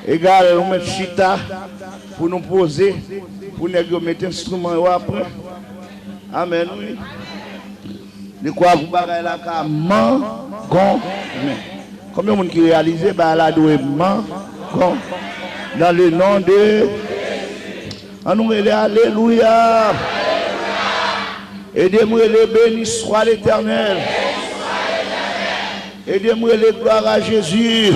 Égal, on met chita pour nous poser, pour nous mettre instrument après. Amen, oui. De quoi vous bagarez là, man, gon, mais. Combien de monde qui réalise, bah là, doit man, gon. Dans le nom de. On nous dit alléluia. Aidez-moi les bénis soit l'Éternel. Aidez-moi les gloires à Jésus.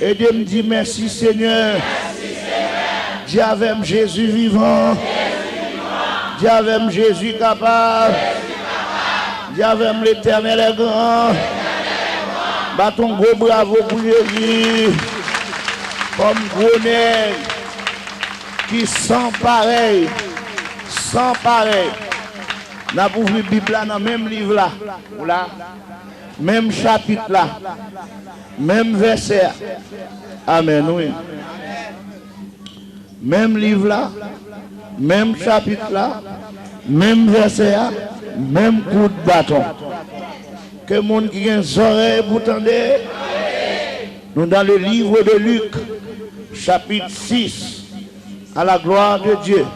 Aidez-moi dire merci Seigneur. Dis avec Jésus vivant. Dis avec Jésus capable. Dis avec l'Éternel est grand. Bâton gros bravo pour Jésus. Comme gros nègre qui sans pareil. Sans pareil. N'a pas vu la Bible là dans le même livre là. Là. Même chapitre là. Même verset. Amen, oui. Même livre là. Même chapitre là. Même verset là. Même coup de bâton. Que le monde qui a des oreilles pour entendre. Nous dans le livre de Luc, chapitre 6. À la gloire de Dieu.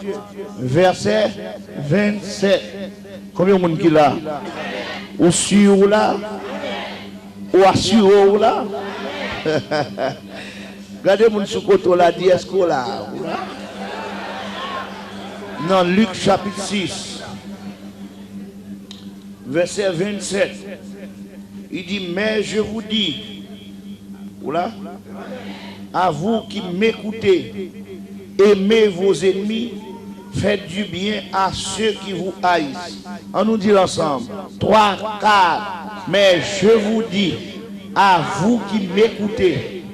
Verset 27. Combien de monde qui là? Ou sur là? Ou assure là? Regardez mon sous-côté là, dit est-ce que là? Non, Luc chapitre 6. Verset 27. Il dit, mais je vous dis, oula, à vous qui m'écoutez, aimez vos ennemis, faites du bien à ceux qui vous haïssent. On nous dit ensemble. 3, 4. Mais je vous dis, à vous qui m'écoutez,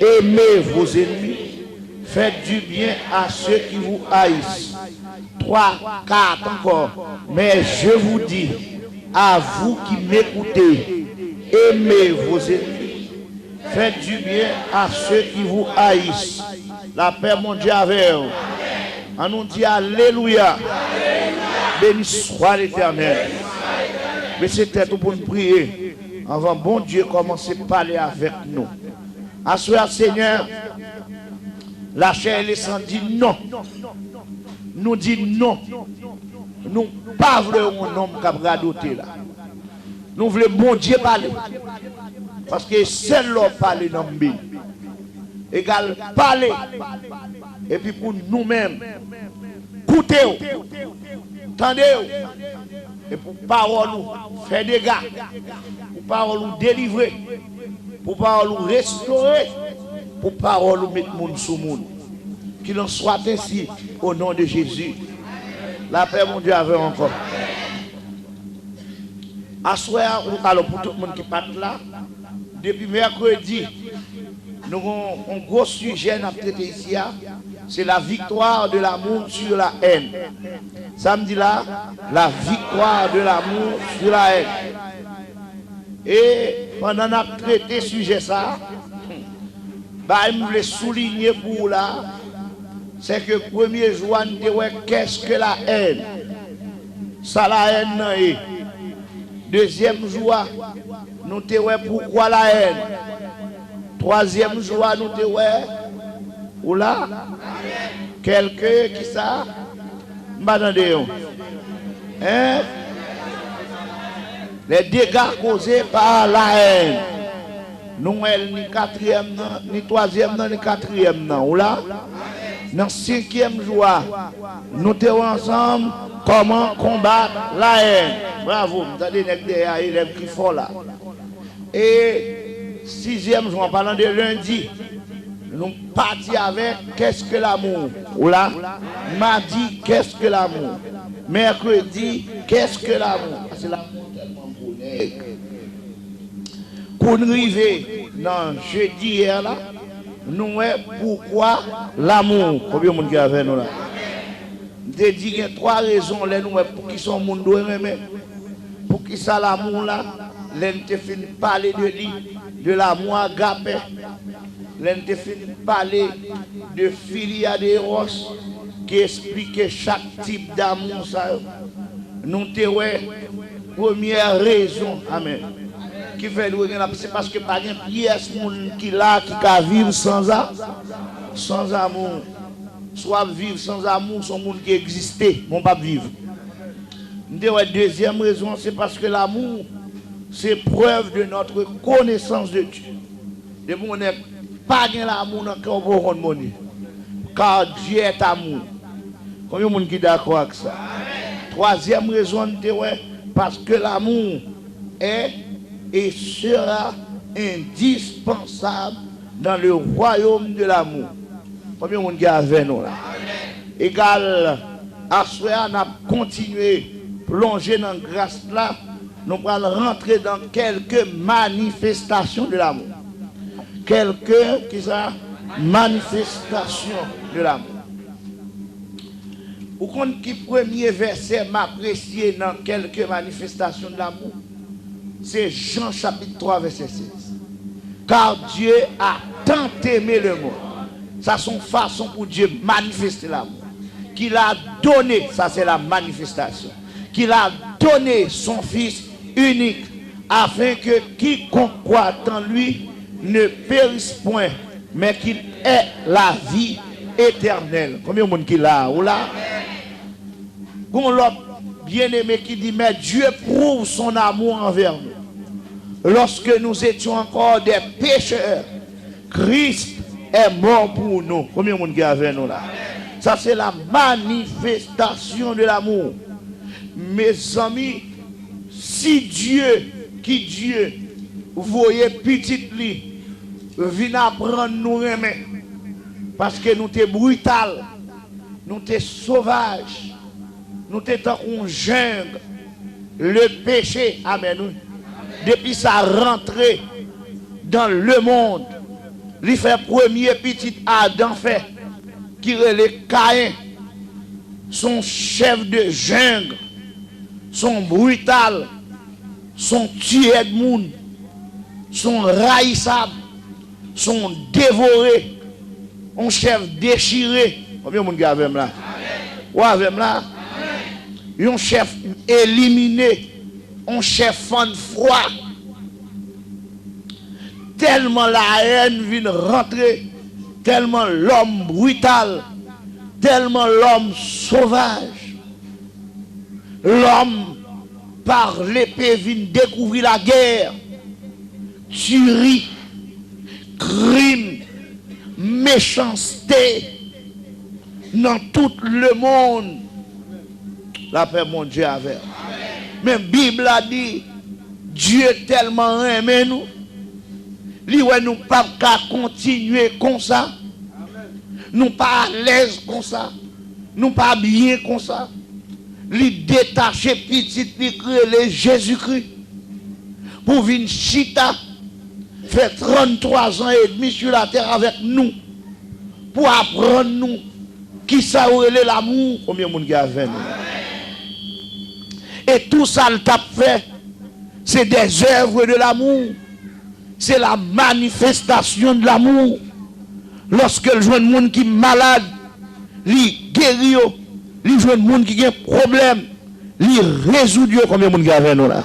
aimez vos ennemis, faites du bien à ceux qui vous haïssent. 3, 4 encore. Mais je vous dis, à vous qui m'écoutez, aimez vos ennemis, faites du bien à ceux qui vous haïssent. La paix mondiale avec vous. On nous dit alléluia. Béni soit l'Éternel. Mais c'était tout pour nous prier. Avant bon Dieu commencer à parler avec nous. Assoyez Seigneur. La chair et le sang dit non. Nous dit non. Nous pas voulons un homme qui a bradoté là. Nous voulons bon Dieu parler. Parce que seul l'homme parle dans le Bible. Égal parler. Et puis pour nous-mêmes, écoutez, attendez, et pour parole nous faire des gars, pour parole nous délivrer, pour parole nous restaurer, pour parole nous mettre monde sous monde. Qu'il en soit ainsi au nom de Jésus. La paix mon Dieu avec encore. Assoyez alors pour tout le monde qui part là, depuis mercredi, nous avons un gros sujet à traiter ici. C'est la victoire de l'amour sur la haine. Samedi là, la victoire de l'amour sur la haine. Et pendant qu'on a traité ce sujet ça, je voulais souligner pour là, c'est que le premier jour, nous disons qu'est-ce que la haine? Ça la haine est. Deuxième jour, nous disons pourquoi la haine? Troisième jour, nous disons ou là, quelqu'un qui ça, m'attendez. Hein? Les dégâts causés par la haine. Nous, ni quatrième, ni troisième, ni quatrième, ou là. Dans le cinquième jour, nous sommes ensemble comment combattre la haine. Bravo, vous avez des élèves qui font là. Et sixième jour, en parlant de lundi, nous partons avec qu'est-ce que l'amour. Ou là, mardi, qu'est-ce que l'amour. Mercredi, qu'est-ce que l'amour. C'est l'amour tellement bonheur. Pour nous arriver dans jeudi hier là, nous pourquoi l'amour. Combien de monde qui avec nous là? Je dis qu'il y a 3 raisons là, nous pour qui sont monde aimer. Pour qui ça l'amour là, l'on fin parler de lui, de l'amour agapé. L'on fin parler de philia de Eros qui explique chaque type d'amour ça. Nous te première raison, amen. qui fait nous c'est parce que pas une pièce qui là qui va vivre sans amour. Soit vivre sans amour, son monde qui existait, mon pas vivre. Deuxième raison, c'est parce que l'amour, c'est preuve de notre connaissance de Dieu. De mon pas de l'amour dans le cœur pour monnaie. Car Dieu est amour. Combien de monde qui est d'accord avec ça? Troisième raison, parce que l'amour est et sera indispensable dans le royaume de l'amour. Combien de monde qui est avec nous là? Égal à ce qu'on a continué plonger dans la grâce là, nous allons rentrer dans quelques manifestations de l'amour. Quelques manifestations de l'amour. Vous comprenez qui premier verset m'apprécier dans quelques manifestations de l'amour? C'est Jean chapitre 3 verset 16. Car Dieu a tant aimé le monde. Ça c'est une façon pour Dieu manifester l'amour. Qu'il a donné, ça c'est la manifestation. Qu'il a donné son Fils unique afin que quiconque croit en lui ne périsse point, mais qu'il ait la vie éternelle. Combien de monde qui l'a ou là? Bon, l'autre bien-aimé qui dit, mais Dieu prouve son amour envers nous. Lorsque nous étions encore des pécheurs, Christ est mort pour nous. Combien de monde qui est avec nous là? Ça c'est la manifestation de l'amour. Mes amis, si Dieu, vous voyez petit lui, vient apprendre nous aimer, parce que nous sommes brutal, nous sommes sauvages, nous sommes jungle, le péché, amen. Depuis sa rentrée dans le monde, il fait premier petit Adam fait, qui est le Caïn, son chef de jungle, son brutal, son tueur de monde, son raïssable, son dévoré, un chef déchiré. Combien de monde qui avec là? Ou avec là? Un chef éliminé, un chef en froid. Tellement la haine vient rentrer, tellement l'homme brutal, tellement l'homme sauvage. L'homme, par l'épée, vient découvrir la guerre, tuerie, crime, méchanceté dans tout le monde. La paix, mon Dieu, avec. Mais la Bible a dit, Dieu tellement aimé nous, lui, nous ne pas continuer comme ça. Nous pas à l'aise comme ça. Nous pas bien comme ça. Lui détacher petit, lui créer Jésus-Christ. Pour venir chita, fait 33 ans et demi sur la terre avec nous. Pour apprendre nous qui ça est l'amour. Combien de monde qui a avec nous? Et tout ça, le t'a fait, c'est des œuvres de l'amour. C'est la manifestation de l'amour. Lorsque le jeune monde qui est malade, il guérit, il jeune monde qui a un problème, il résout combien de monde qui a avec nous là.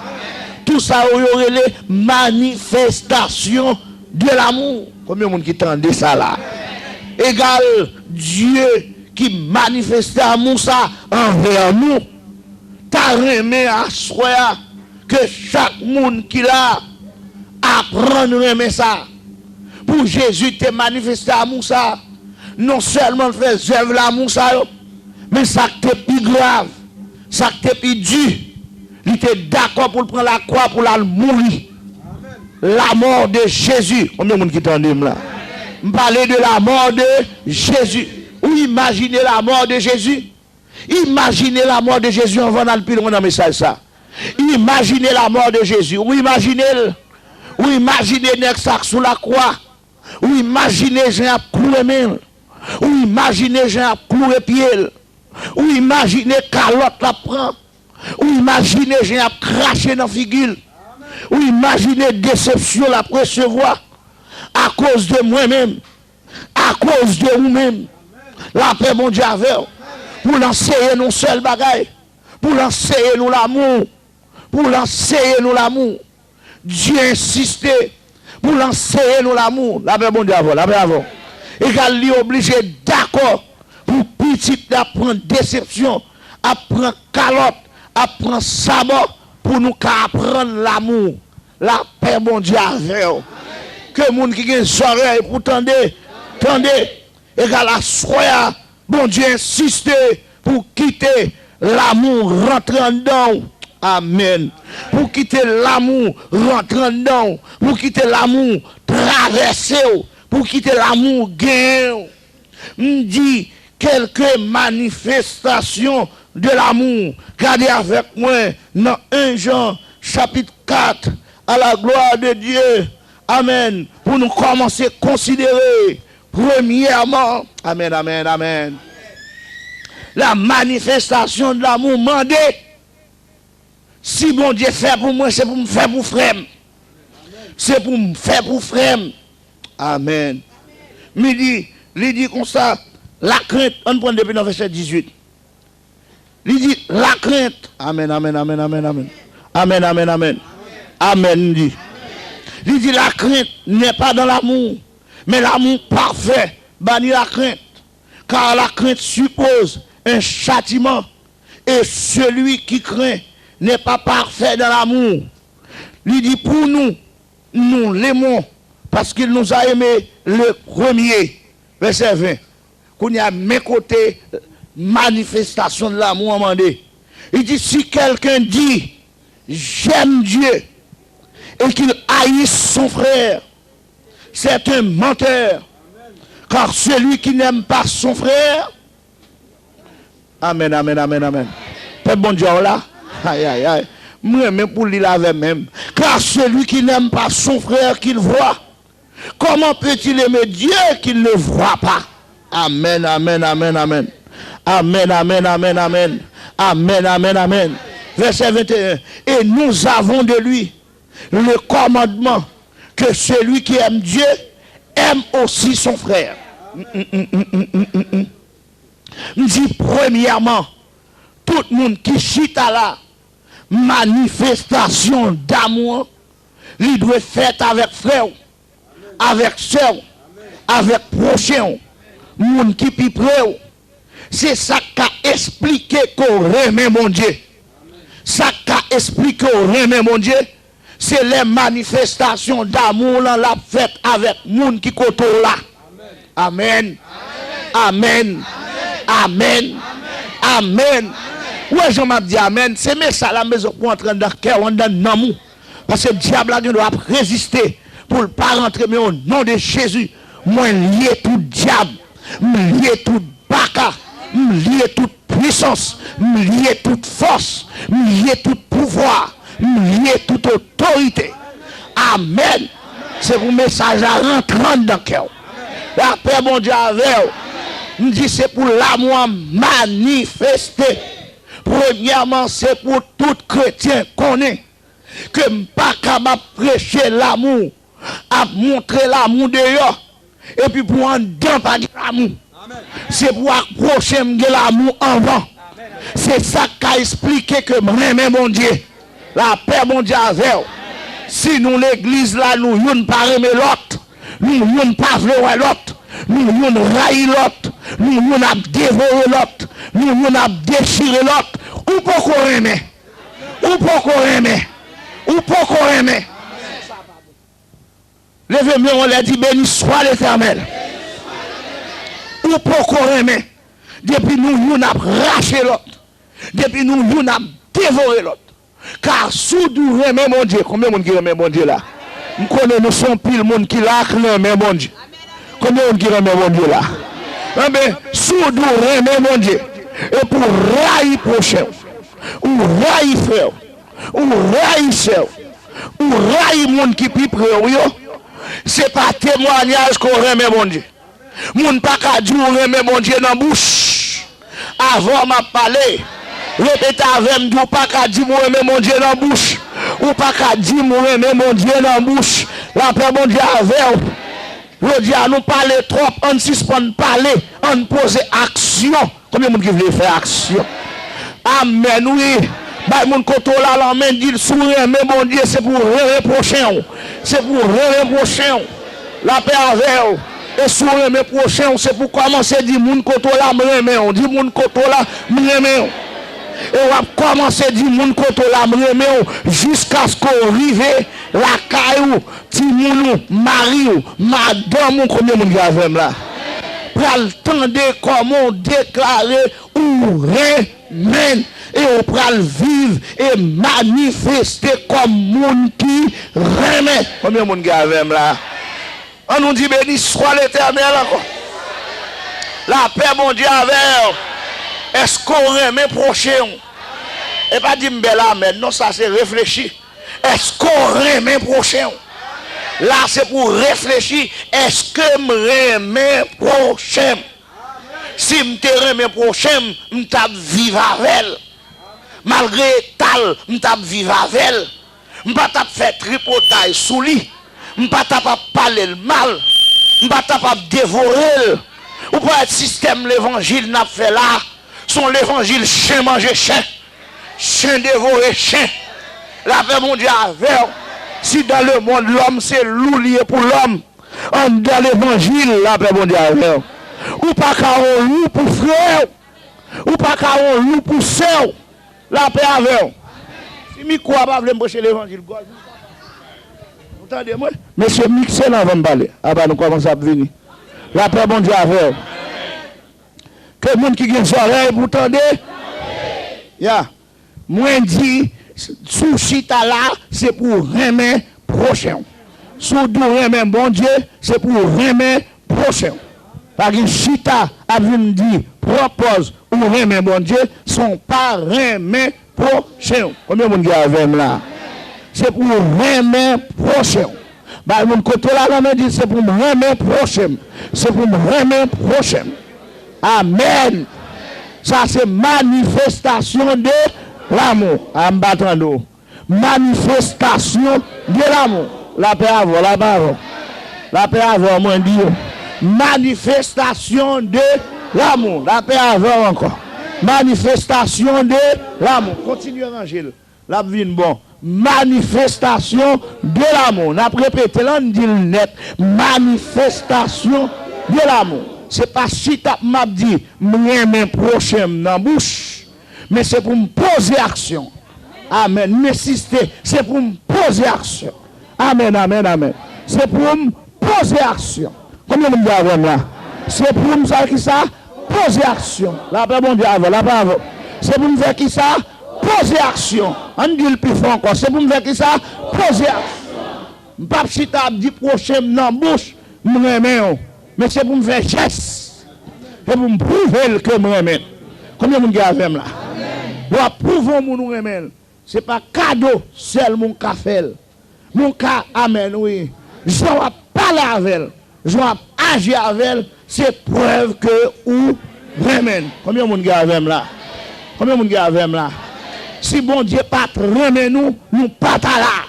Tout ça, il y aurait les manifestations de l'amour. Combien de monde qui tendait ça là? Égal Dieu qui manifeste l'amour ça envers nous. T'as remis à soi que chaque monde qui l'a apprendre à aimer ça. Pour Jésus te manifester l'amour ça. Non seulement faire œuvre l'amour ça, mais ça te plus grave, ça te plus dur. Il était d'accord pour prendre la croix pour la mourir. La mort de Jésus. Combien de monde qui t'en dit là? Je parlais de la mort de Jésus. Ou imaginez la mort de Jésus. Imaginez la mort de Jésus. On va dans le plus loin dans le message ça. Imaginez la mort de Jésus. Ou imaginez. Ou imaginez Nexac sous la croix. Ou imaginez Jean a cloué main. Ou imaginez Jean a cloué pied. Ou imaginez calotte la prend. Ou imaginez Jean a craché dans la figure. Ou imaginez déception la recevoir. À cause de moi-même. À cause de vous-même. La paix, mon Dieu, avec. Pour l'enseigner nous seul bagaille. Pour l'enseigner nous l'amour. Pour l'enseigner nous l'amour. Dieu insistait pour l'enseigner nous l'amour. La paix bon Dieu avant, la paix avant. Et qu'elle est obligé d'accord pour petit d'apprendre déception, apprendre calotte, apprendre sabot pour nous apprendre l'amour. La paix bon Dieu avec. Que les gens qui ont des oreilles pour tendre, et qu'à la soya, bon Dieu insiste pour quitter l'amour, rentrer dedans. Amen. Pour quitter l'amour, rentrer dedans. Pour quitter l'amour, traverser. Pour quitter l'amour, gagner. Me dit quelques manifestations de l'amour. Regardez avec moi dans 1 Jean chapitre 4 à la gloire de Dieu. Amen. Pour nous commencer à considérer premièrement, amen, amen, amen, la manifestation de l'amour mandé. Si bon Dieu fait pour moi, c'est pour me faire pour frère. C'est pour me faire pour frère. Amen. Il dit comme ça, la crainte, on prend depuis le verset 18. Il dit la crainte. Amen, amen, amen, amen, amen. Amen, amen, amen. Amen. Il dit la crainte n'est pas dans l'amour, mais l'amour parfait bannit la crainte. Car la crainte suppose un châtiment. Et celui qui craint n'est pas parfait dans l'amour. Il dit pour nous, nous l'aimons parce qu'il nous a aimés le premier. Verset 20. Qu'on y a mes côtés manifestation de l'amour amendé. Il dit si quelqu'un dit j'aime Dieu et qu'il haïsse son frère, c'est un menteur. Car celui qui n'aime pas son frère, amen, amen, amen, amen. Père bon Dieu là, aïe, aïe, aïe. Moi, même pour lui avec même. Car celui qui n'aime pas son frère qu'il voit, comment peut-il aimer Dieu qu'il ne voit pas? Amen, amen, amen, amen. Amen, amen, amen, amen. Amen, amen, amen. Verset 21. Et nous avons de lui le commandement que celui qui aime Dieu aime aussi son frère. Je dis premièrement, tout le monde qui chita là, manifestation d'amour, il doit faire avec frère, avec soeur, avec prochain, monde qui plus près. C'est ça qu'a expliqué qu'on remet mon Dieu. Ça qu'a expliqué qu'on remet mon Dieu. C'est les manifestations d'amour là la fête avec monde qui côté là. Amen. Amen. Amen. Amen. Ouais, je m'a dit amen. C'est mais ça la maison pour entrer dans le cœur, dans l'amour. Parce que le diable doit résister pour ne pas rentrer, mais au nom de Jésus, moi lié tout diable, lié tout baka, lié toute puissance, lié toute force, lié tout pouvoir, lié toute autorité. Amen. C'est pour message à rentrer dans le cœur. La paix, mon Dieu, avec vous. Me dit c'est pour l'amour manifesté. Premièrement, c'est pour tout chrétien qu'on est. Que je ne suis pas capable de prêcher l'amour, à montrer l'amour dehors. Et puis pour en dedans, pas de l'amour. C'est pour approcher l'amour en vent. C'est ça qu'a expliqué que moi-même, mon Dieu, la paix, mon Dieu, avec vous. Si nous, l'église, là, nous ne pas aimer l'autre, nous ne pas vouloir l'autre, nous ne railler l'autre, nous ne dévorer l'autre, nous ne déchirer l'autre, ou pourquoi aimer? Ou pourquoi aimer? Ou pourquoi aimer? Levez-moi, on l'a dit, béni soit l'Éternel. Ou pourquoi aimer? Depuis nous avons raché l'autre. Depuis nous avons dévoré l'autre. Car sous nous remet mon Dieu. Combien de monde qui remet mon Dieu là? Nous connaissons, nous sommes pile monde qui l'a remet mon Dieu. Combien de monde qui remet mon Dieu là? Mais sous nous remet mon Dieu. Et pour railler prochain, ou railler frère, ou railler soeur, ou railler monde qui plus près, c'est pas témoignage qu'on remet mon Dieu. Moun pas qu'à dire remet mon Dieu dans la bouche. Avant m'a parlé. Répétez avec moi, pas qu'à dire remet mon Dieu dans la bouche. Ou pas qu'à dire remet mon Dieu dans la bouche. La paix mon Dieu avec vous. Je dis à nous parler trop, on suspend parler, on pose action. Combien de monde qui veut faire action? Amen, oui. Bah, mon koto là, l'emmène, dit sourire, mais bon Dieu, c'est pour reprocher. C'est pour reprocher. La paix avec vous. Et sourire, mes prochains, c'est pour commencer à dire, mon koto là, me dit mon koto là, me et on va commencer à dire, mon koto là, me jusqu'à ce qu'on arrive la caillou, timounou, mariou, madame, combien mon gars là. Pral tendre comment déclarer ou remen et on pral vivre et manifester comme moun qui remet. Combien mon gars là? On nous dit béni soit l'Éternel encore. La paix mon Dieu avec. Est-ce qu'on remet prochain? Et pas dire bel amen. Non, ça c'est réfléchir. Est-ce qu'on remet prochain? Là c'est pour réfléchir. Est-ce que me remet prochain? Si me te remet prochain, me tape vivre avec elle. Malgré tal, me tape vivre avec elle. Me pas tape faire tripotaille sous lit. Je ne peux pas parler le mal. Je ne peux pas dévorer. Ou pas être système l'évangile n'a fait là. Son l'évangile chien manger chien. Chien dévorer chien. La paix mondiale avec. Si dans le monde l'homme c'est loup lié pour l'homme. Dans l'évangile la paix mondiale avec. Ou pas qu'un loup pour frère. Ou pas qu'un loup pour sœur. La paix avec. Si je ne crois pas me prêcher l'évangile. Attendez-moi. Monsieur Mixel avant de parler. Avant nous commencer à venir. La paix bon Dieu avec. Que le monde qui a des oreilles pour entendre. Ya. Moi dit, sous chita là, c'est pour remettre prochain. Sous dou remettre bon Dieu, c'est pour remettre prochain. Par exemple, chita a venu dire, propose ou remettre bon Dieu, sont pas remettre prochain. Combien de monde qui a avec là? C'est pour remettre prochain. Bah, mon côté là, on dit c'est pour me remettre prochain. C'est pour me remettre prochain. Amen. Ça, c'est manifestation de l'amour. Ambatando. Manifestation de l'amour. La paix avant, la paix avant. La paix avant, moi, dit. Manifestation de l'amour. La paix avant encore. Manifestation de l'amour. Continue à ranger. La vie bon. Manifestation de l'amour. On a répété là, on dit net. Manifestation de l'amour. C'est pas si tu m'as dit, mes prochain dans la bouche, mais c'est pour me poser action. Amen. M'insister, c'est pour me poser action. Amen, amen, amen. C'est pour me poser action. Combien de monde avant là? C'est pour me faire qui ça? Poser action. La paix bon Dieu avant, la paix avant. C'est pour me faire qui ça? Poser action. On dit le plus fort encore. C'est pour me faire qui ça? Poser action. Pas si tu as dit prochain dans la bouche, mais c'est pour me faire geste. C'est pour me prouver que je me remets. Combien de monde avec là? Doit prouver que je me remets. Ce n'est pas cadeau, seul mon café. Mon cas, amen, oui. Je dois parler avec elle. Je dois agir avec elle. C'est preuve que vous remets. Combien de monde avec là? Combien de monde avec là? Si bon Dieu pas remet nous, nous pas là.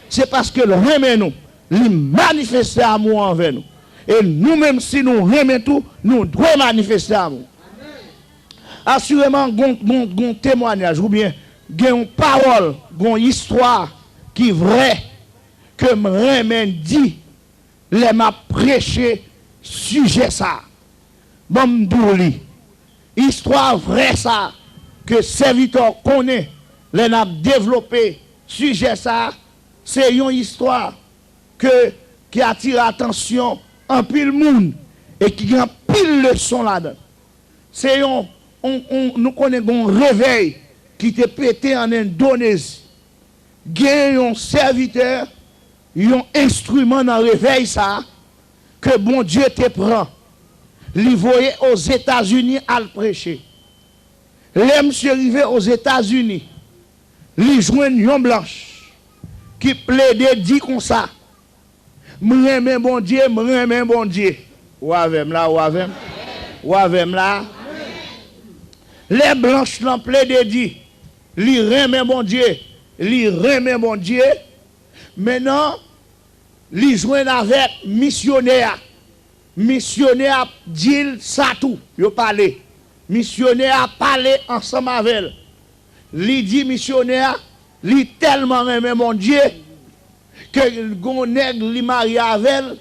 C'est parce que le remet nous, il manifeste amour envers nous. Et nous-mêmes, si nous remettons tout, nous devons manifester amour. Assurément, un témoignage, ou bien, une parole, une histoire qui est vraie, que me remet dit, les m'a prêché, sujet ça. Bon, m'douli. Histoire vraie ça. Que serviteur connaît, les n'a développé, sujet ça, c'est une histoire qui attire l'attention en pile monde et qui a pile leçon là-dedans. C'est nous connaissons un réveil qui était pété en Indonésie. Il y a un serviteur, un instrument dans le réveil ça, que bon Dieu te prend. Il voyait aux États-Unis à le prêcher. Les monsieur arrivé aux États-Unis, ils joignent une blanche qui plaidait, dit comme ça. M'aime bon Dieu, m'aime bon Dieu. Ou avec là, ou avec. Ou avec là. Les blanches l'ont plaidé, dit. Li remet bon Dieu. Li remet bon Dieu. Maintenant, li joignent avec missionnaire. Missionnaire dit ça tout. Yo parlé. Missionnaire a parlé ensemble avec elle. li dit missionnaire, li tellement aimé mon Dieu, que gon nègre li marié avec elle,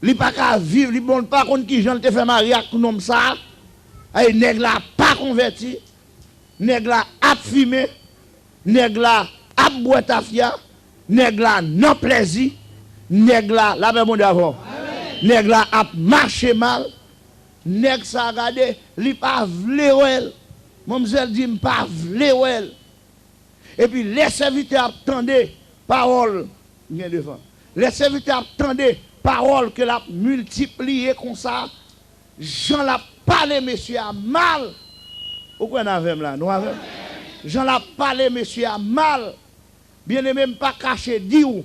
li pas qu'à vivre, li bon pas contre qui j'en te fait mariage comme ça, ay nègre la pas converti, nègre la a fumé, nègre la a boire tafia, nègre la non plaisir, nègre la paix mon Dieu avant. Nègre la a marché mal, nègre ça regarder, li pas vle wel. Mademoiselle dit pas vle wel. Et puis les serviteurs attendaient parole bien devant. Les serviteurs attendaient parole que la multipliée comme ça. Jean l'a parlé monsieur à mal. Pourquoi on avait là? Nous avons. Jean l'a parlé monsieur à mal. Bien aimé pas caché dit où.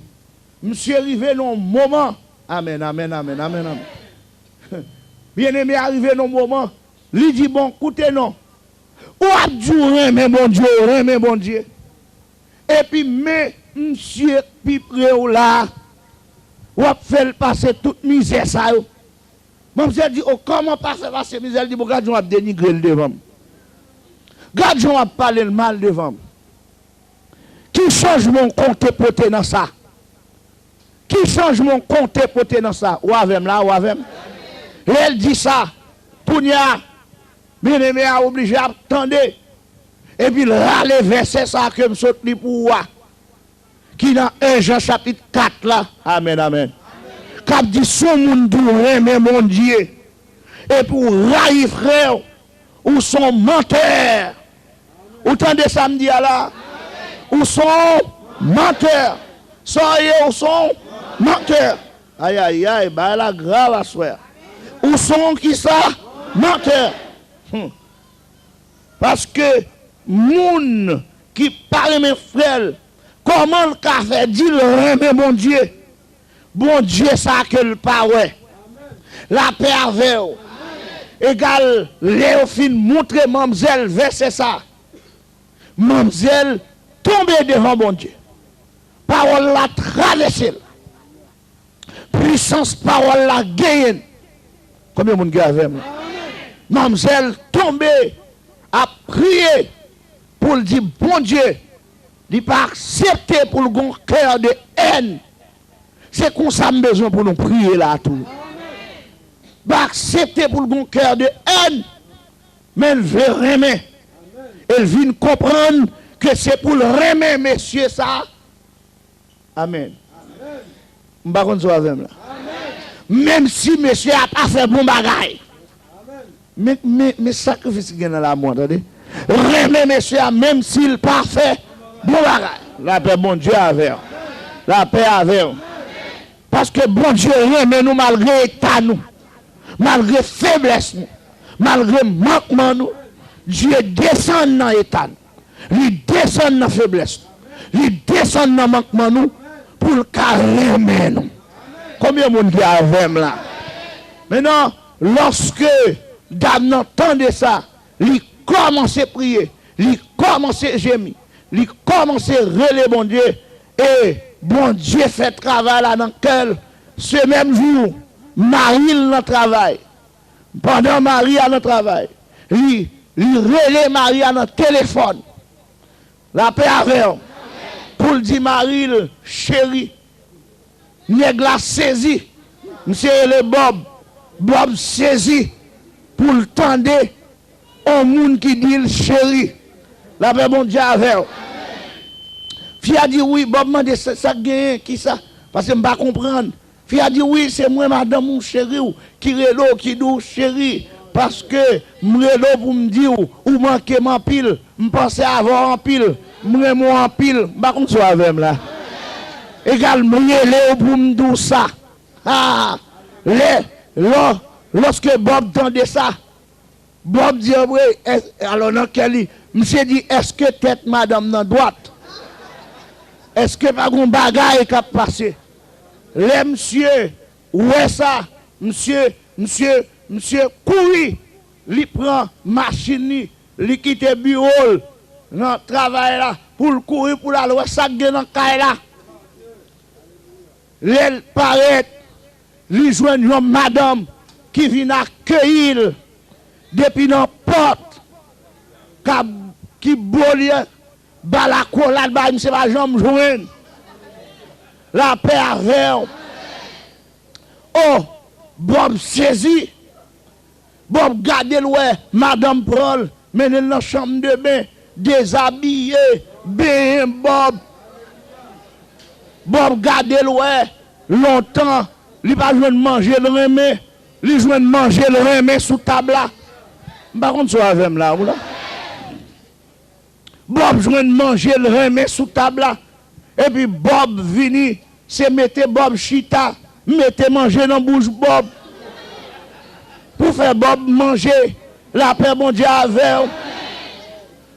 Monsieur arrivé dans un moment. Amen, amen, amen, amen, amen. Bien aimé arrivé dans un moment. Il dit bon, écoutez non. Ou a duré mais mon Dieu, mais mon Dieu. Et puis mais monsieur Pipré ou là. Ou a fait passer toute misère ça. Monsieur dit oh comment passer misère, il dit bon garde on a dénigré le devant. Garde on a parlé le mal devant. Qui change mon compte poté dans ça? Qui change mon compte poté dans ça? Ou avec là, ou avec. Et elle dit ça. Pour n'y a, bien aimé, a obligé à attendre. Et puis là, les versets ça que me saute pour moi. Qui dans 1 Jean chapitre 4 là. Amen, amen. Cap dit son monde doué, mais mon Dieu. Et pour railler frère, ou son menteur. Ou tendez samedi là. Ou son menteur. Soyez ou son menteur. Aïe, aïe, aïe, bah la grave à soi. Ou son qui ça? Menteur. Parce que moun qui parle mes frères, comment le café dit le mais mon Dieu. Bon Dieu, ça que le pas ouais. La paix avec vous. Égal, Léophine montre mademoiselle verset ça. Mademoiselle tombe devant bon Dieu. Parole la traversée. Puissance parole la gagne. Combien de monde avec moi? Mademoiselle tombe à prier pour le dire bon Dieu. Il n'a pas accepté pour le cœur de haine. C'est comme ça que besoin pour nous prier là tout. Pas accepter pour le cœur de haine. Mais elle veut remettre. Elle vient comprendre que c'est pour le remettre, messieurs, ça. Amen. Amen. Même si monsieur a pas fait bon bagage. Mais sacrifice qui est dans la mort, attendez. Remet monsieur, même s'il n'a pas fait bon bagage. La paix, bon Dieu, avec. La paix avec. Parce que bon Dieu remet nous malgré état nous. Malgré faiblesse nous. Malgré manquement nous. Dieu descend dans l'état. Il descend dans faiblesse. Il descend dans manquement nous. Pour le remettre nous. Combien de monde qui a avec là? Maintenant, lorsque Dame entendait ça, il commençait à prier, il commençait à gémir, il commençait à relayer bon Dieu. Et bon Dieu fait travail là dans le cœur. Ce même jour, Marie dans le travail. Pendant Marie à le travail, il relaie Marie dans le téléphone. La paix avec elle. Pour dire Marie, chérie. Nèg la saisi, monsieur le Bob saisi pour le tendre au monde qui dit le chéri. La paix bon Dieu avec. Fille a dit oui, Bob m'a dit ça gagne qui ça parce que je ne pas comprendre. Fille a dit oui, c'est moi madame mon chéri qui relo qui dou chéri parce que m'relo pour me dire ou manquer mon pile, me penser avoir en pile, m'remo en pile, pas comme ça avec là. Également, pour me dire ça. Ah, lorsque Bob entendait ça, Bob dit, oui, alors dans quel monsieur dit, est-ce que tête madame dans droite? Est-ce que pas un bagage qui a passé? Les monsieur, ouais ça, monsieur, courir, il prend machine, il quitte le bureau, dans le travail là, pour le courir, pour la loi, ça dans le caille là. Elle paraît, lui joignent une madame qui vient accueillir depuis la porte, qui qui bolie, ba la collade, ba c'est pas jambe joindre. La paix avec. Oh, Bob saisi. Bob gade ouais, Madame Paul, mène dans la chambre de bain, déshabillé, bien Bob. Bob gade ouais, longtemps, il pas joué de manger le remé, il joué de manger le remé sous table là. Par contre, ça avec là, ou là. Bob joué de manger le remé sous table là. Et puis Bob vini, c'est mettre Bob chita, mettez manger dans la bouche Bob. Pour faire Bob manger, la paix bon Dieu avec.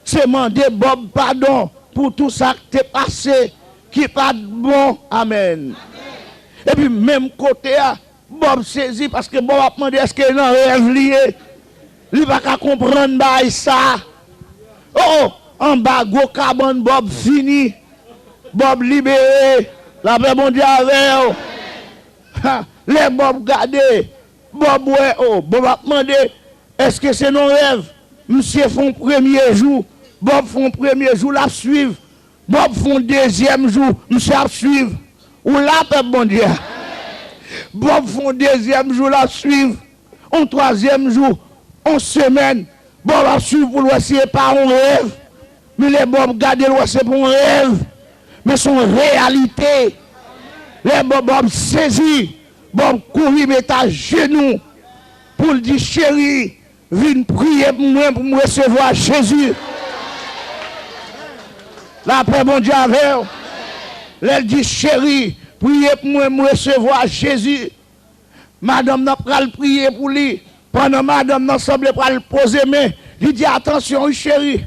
C'est demander Bob pardon pour tout ça qui t'est passé, qui n'est pas bon. Amen. Et puis même côté, Bob saisi parce que Bob a demandé est-ce qu'il est en rêve lié. Il va pas comprendre ça. Oh, en bas, go cabane, Bob fini. Bob libéré. La paix bon Dieu avec. Les Bob gardés. Bob, ouais, oh, Bob a demandé, est-ce que c'est nos rêves? Monsieur font premier jour, Bob font premier jour, la suivre. Bob font deuxième jour, monsieur a suivre. Ou là, bon Dieu. Bob font deuxième jour, la suivre. En troisième jour, en semaine, Bob a suivre pour le c'est pas un rêve. Mais les Bob gardent le c'est pour un rêve. Mais son réalité. Les Bob saisi. Bob courir mettre à genoux pour dire chérie, viens prier pour moi pour me recevoir Jésus. La paix mon Dieu avec. Elle dit chérie, priez pour moi me recevoir Jésus. Madame n'a pas prier pour lui. Pendant madame n'a semblé pas le poser mais il dit attention chérie.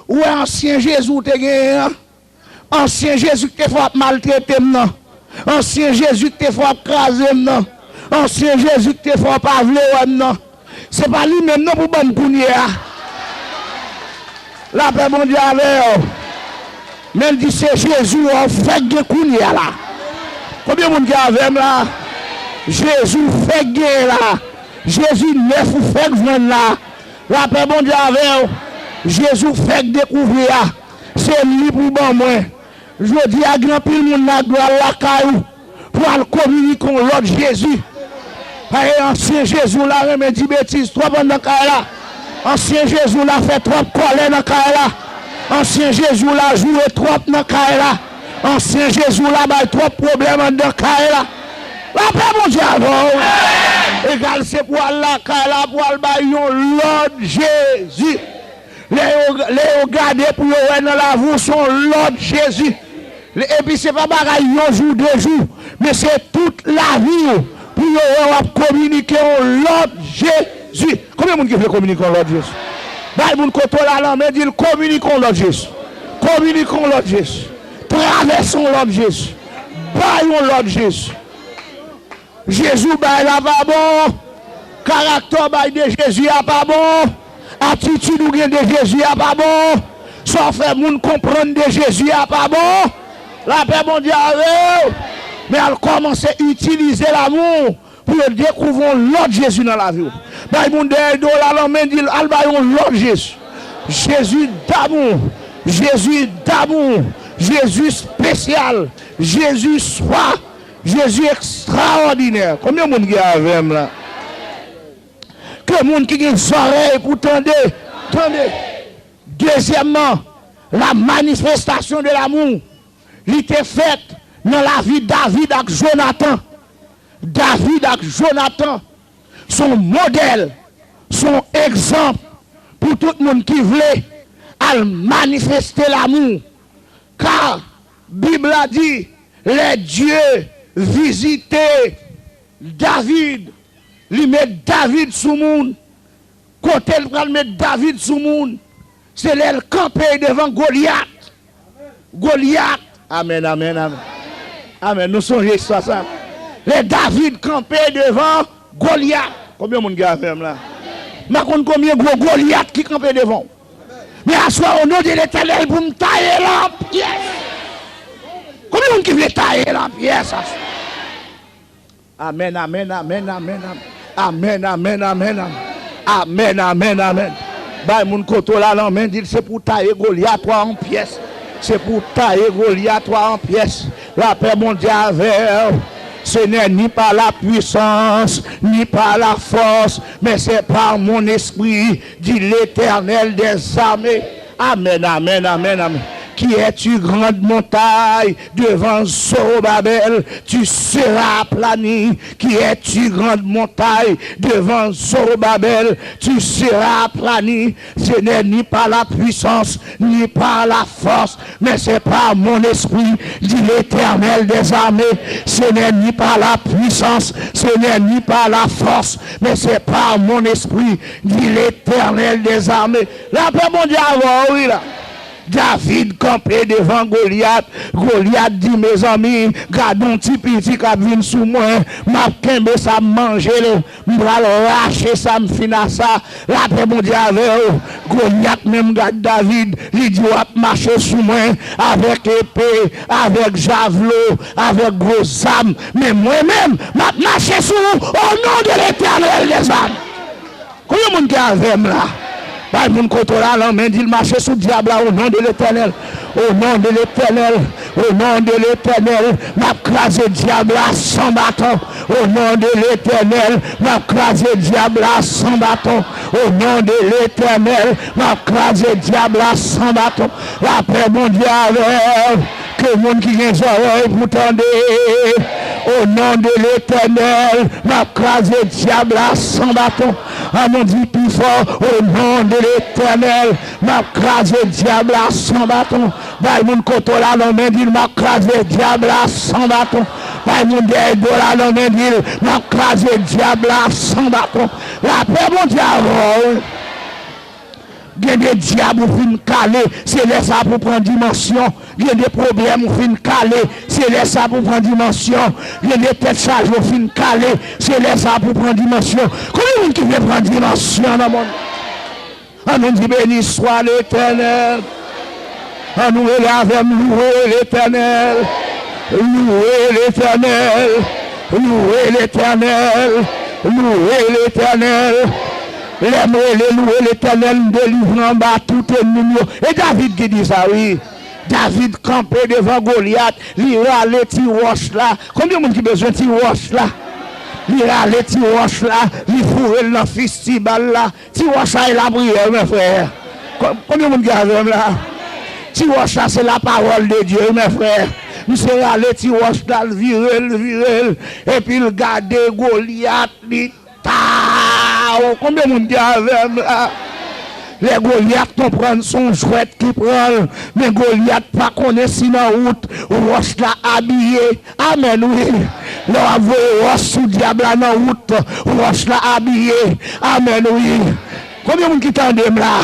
Où est ancien Jésus te gagné? Ancien Jésus qui te fait maltraiter maintenant. Ancien Jésus qui te fait craser maintenant. Ancien Jésus qui te fait pas vouloir maintenant. C'est pas lui-même non pour bonne pounia. La paix mon Dieu avec. Mais il dit c'est Jésus on fait de pounia là. Combien de monde qui avec là? Jésus fait guerre là. Jésus neuf ou fait joindre là. La paix mon Dieu avec. Jésus fait découvrir. C'est lui pour bon moi. Je dis à grand pile monde la gloire la caillou pour communiquer avec l'autre Jésus. Ancien Jésus là remet dit bêtises trop dans la caille là. Ancien Jésus là fait trop colère dans la caille là. Ancien Jésus là joue trop dans la caille là. Ancien Jésus là a trop de problèmes dans la caille là. La paix mon Dieu avant. Égal c'est pour la caille là pour l'autre Jésus. Les regarder pour dans la voie sont l'autre Jésus. Et puis c'est pas bagaille un jour, 2 jours, mais c'est toute la vie pour communiquer avec l'autre Jésus. Combien de monde qui veut communiquer avec l'autre Jésus? Bah, le monde qui est là, mais dit communiquons avec l'autre Jésus. Communiquons avec l'autre Jésus. Traversons l'autre Jésus. Baillons l'autre Jésus. Jésus baille là pas bon. Caractère baille de Jésus a pas bon. Attitude ou de Jésus a pas bon. Sans faire moun comprendre de Jésus a pas bon. La paix mon Dieu avec. Mais elle commence à utiliser l'amour pour découvrir l'autre Jésus dans la vie. Bah il monde de la main dit al baillon l'autre Jésus. Jésus d'amour. Jésus d'amour. Jésus spécial. Jésus soi. Jésus extraordinaire. Combien de monde qui a avec là? Que monde qui a une oreille pour tendre. Tendez. Deuxièmement, la manifestation de l'amour, il était faite dans la vie de David avec Jonathan. David avec Jonathan, son modèle, son exemple pour tout le monde qui voulait manifester l'amour. Car la Bible a dit, les dieux visitaient David, il met David sous le monde. Côté il met David sous le monde. C'est l'aile campé devant Goliath. Goliath. Amen, amen, amen. Amen. Nous sommes ça, ça. Les David campé devant Goliath. Combien de monde qui a fait là? Mais combien de Goliath qui campé devant? Mais à soi, au nom de l'Éternel, pour me tailler la pièce. Combien de monde qui veut tailler la pièce? Amen, amen, amen, amen, amen. Amen, amen, amen, amen. Amen, amen, amen. Bah, mon koto là, la main dit c'est pour tailler Goliath toi en pièces. C'est pour tailler Goliath toi en pièces. La paix mondiale avec. Ce n'est ni par la puissance, ni par la force, mais c'est par mon esprit, dit l'Éternel des armées. Amen, amen, amen, amen. Qui es-tu, grande montagne, devant Zorobabel, tu seras aplani. Qui es-tu, grande montagne, devant Zorobabel, tu seras aplani. Ce n'est ni par la puissance, ni par la force, mais c'est par mon esprit, dit l'Éternel des armées. Ce n'est ni par la puissance, ce n'est ni par la force, mais c'est par mon esprit, dit l'Éternel des armées. La paix mondiale, oui là. David campé devant Goliath. Goliath dit, mes amis, gardons petit petit qui vient sous moi. M'a kembe ça manger, m'a lâcher ça, m'fina ça. La paix mondiale avec Goliath même garde David. Il dit, on marcher sous moi avec épée, avec javelot, avec gros âme. Mais moi-même, m'a marcher sous au nom de l'Éternel des âmes. Combien de monde qui a avec là? Bah, mon côté là, l'homme dit marcher sous le diable au nom de l'Éternel. Au nom de l'Éternel. Au nom de l'Éternel. M'a crasé diable à 100 bâtons. Au nom de l'Éternel. M'a crasé diable à 100 bâtons. Au nom de l'Éternel. M'a crasé diable à 100 bâtons. La paix mondiale. Que le monde qui vient oreilles pour tendre. Au nom de l'Éternel. M'a crasé diable à 100 bâtons. Ah mon Dieu plus fort. Au nom de l'Éternel, m'a crasé diable à 100 bâtons. Bah, mon côté là, l'homme dit, m'a crasé diable à 100 bâtons. Bah, mon derrière là, l'homme dit, m'a crasé diable à 100 bâtons. La paix, mon diable. Il y a des diables qui viennent caler, c'est là ça pour prendre dimension. Il y a des problèmes qui viennent caler, c'est là ça pour prendre dimension. Il y a des têtes chargées qui viennent caler, c'est là ça pour prendre dimension. Combien de qui veut prendre dimension dans le monde? On nous dit béni soit l'Éternel. On nous relève, louer l'Éternel. Louer l'Éternel. Louer l'Éternel. Louer l'Éternel. Les louer l'Éternel, délivrant bas tout ennemi. Et David qui dit ça, oui. David campé devant Goliath, il a les petits roches là. Combien de monde qui a besoin de petits roches là? Il a les petits roches là, il fourre le festival là. Petits roches là, il a prière, mes frères. Combien de monde qui a besoin là? Petits roches là, c'est la parole de Dieu, mes frères. Nous sommes allés, petits roches là, virel. Et puis il garde Goliath, combien de monde qui a là? Les Goliath comprennent son chouette qui prend. Mais Goliath pas connaît si dans la route. Roche là habillé. Amen, oui. Leur avoué roche sous diable dans la route. Roche là habillé. Amen, oui. Combien de monde qui t'en là?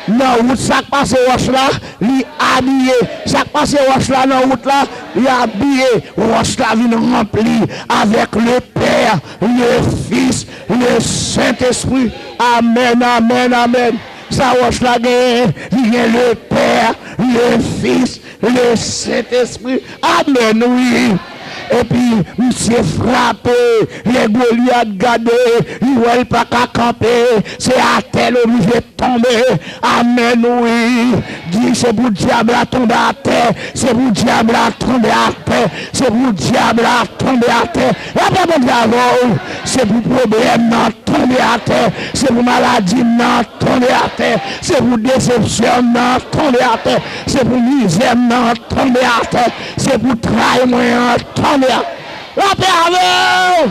Dans route, ça passe roche là, il habillé. Ça passe roche là, dans route là, il habillé. Roche là vient rempli avec le Père, le Fils, le Saint-Esprit. Amen, amen, amen. Ça roche là, il y a le Père, le Fils, le Saint-Esprit. Amen, oui. Et puis, monsieur frappé, les Goliath gardés, ils ne pas qu'à camper, c'est à terre obligé de tomber. Amen, oui. Dis, c'est pour le diable à tomber à terre, c'est pour le diable à tomber à terre, c'est pour le diable à tomber à terre. Et pas mon diable, c'est pour le problème à tomber à terre, c'est pour maladie à tomber à terre, c'est pour déception à tomber à terre, c'est pour misère à tomber à terre, c'est pour trahison à tomber. La paix avec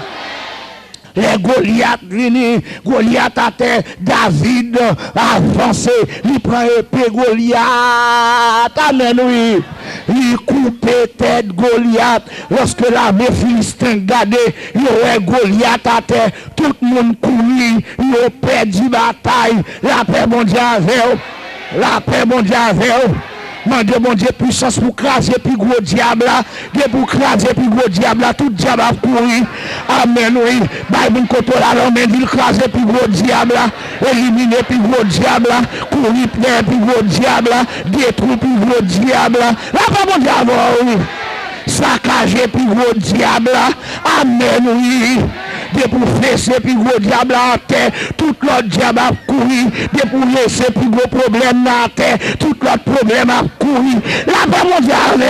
les Goliath venus, Goliath à terre, David avancé, il prend épée Goliath, amen oui, il coupe tête Goliath, lorsque l'armée philistin gardait, il y aurait Goliath à terre, tout le monde courit, il a perdu bataille, la paix mondiale avec, la paix mondiale avec. Mandez mon Dieu puissance pour craser puis gros diable là, pour craser puis gros diable là, tout diable a couru. Amen oui. Bible côté là, l'homme dit craser puis gros diable là, éliminer puis gros diable là, courir puis gros diable là, détruire puis gros diable là. Là pas mon diable oui. Saccager puis gros diable là. Amen oui. de pour laisser plus gros diable à terre, tout l'autre diable a couru, de pour laisser plus gros problème à terre, tout l'autre problème a couru. La paix mondiale,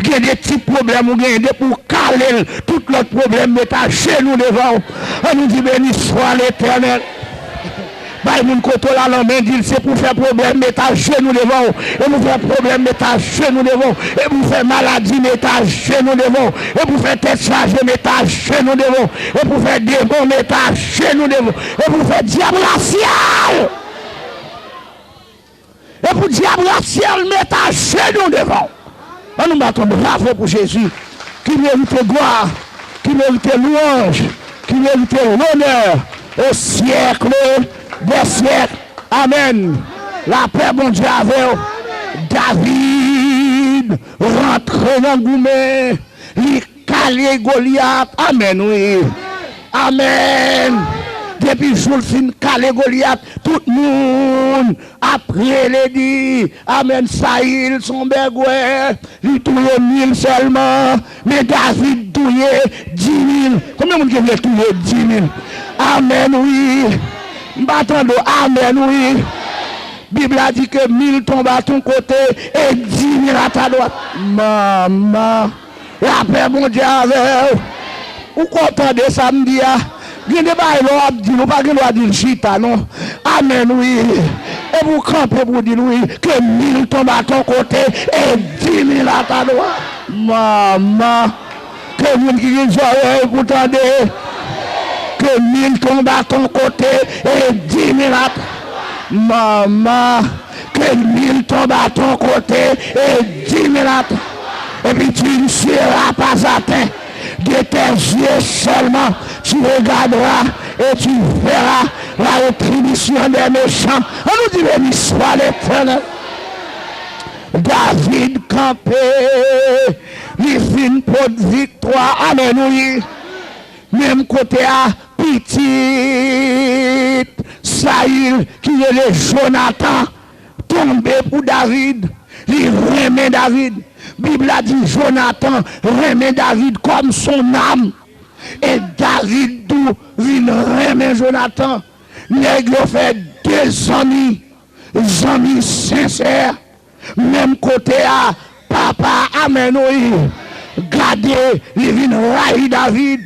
il y a des petits problèmes, il y a pour caler tout l'autre problème, mais à genoux devant. On nous dit béni soit l'Éternel. Bah, mon côté là, la main dit c'est pour faire problème, mais à genoux devant. Et pour faire problème, mais à genoux devant. Et pour faire maladie, mais à genoux devant. Et pour faire tête chargée, mais à genoux devant. Et pour faire démon, mais à genoux devant. Et pour faire diable ciel. Et pour diable ciel, mais à genoux devant. On nous battons bravo pour Jésus, qui mérite gloire, qui mérite louange, qui mérite l'honneur au siècle des siècles. Amen. La paix, bon Dieu, avec David rentre dans le gourmet, il calé Goliath. Amen, oui. Amen. Depuis jour fin calé Goliath, tout le monde après les dit amen, Saïl, son bergouet, il touille 1000 seulement, mais David touille 10 000. Combien de monde qui veut touiller 10 000? Amen, oui. M'attendons, amen, oui. Bible a dit que 1000 tombent à ton côté et 10 000 à ta droite. Maman, la paix, mon Dieu, avec vous. Vous comprenez samedi? Il y a des bails qui ne pas dire chita, non. Amen, oui. Et vous campez pour dire oui, que 1000 tombent à ton côté et 10 000 à ta droite. Maman, que vous qui les oreilles pour tendre, que 1000 tombent à ton côté et 10 000 à ta droite. Maman, que 1000 tombent à ton côté et 10 000 à ta droite. Et puis tu ne seras pas atteint. De tes yeux seulement, tu regarderas et tu verras la rétribution des méchants. On nous dit béni soit l'Éternel. David campé, il fin pour victoire. Amen, oui. Même côté à petit Saïl qui est le Jonathan tombé pour David. Il remet David. Bible a dit Jonathan remet David comme son âme. Et David d'où il remet Jonathan. Nègre fait 2 amis sincères. Même côté à papa, amen, oui. Gardez, il vient railler David.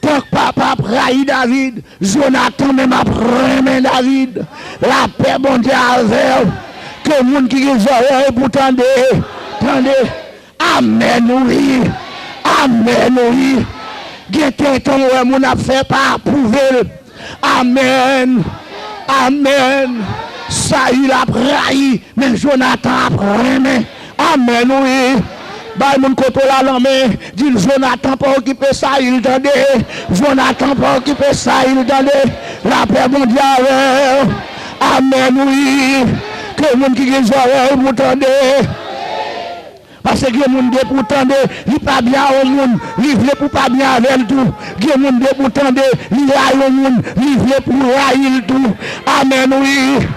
Tant que papa raille David, Jonathan même remet David. La paix, bon Dieu, avec que le monde qui les oreilles pour tendre. Tendez. Amen, oui. Amen, oui. Guettez ton ouais, mon a fait pas approuver. Amen. Amen. Ça il a praï, mais Jonathan a pris. Amen, oui. Bah, mon côté là, l'homme, dit Jonathan pas occuper ça, il tendait. Jonathan pas occuper ça, il tendait. La paix mondiale. Amen, oui. Que le monde qui les oreilles, vous tendez. Parce que les gens pour tendre, ils pas bien au monde, ils veulent pour pas bien avec tout. Les gens pour tendre, ils raillent au monde, ils veulent pour railler tout. Amen, oui.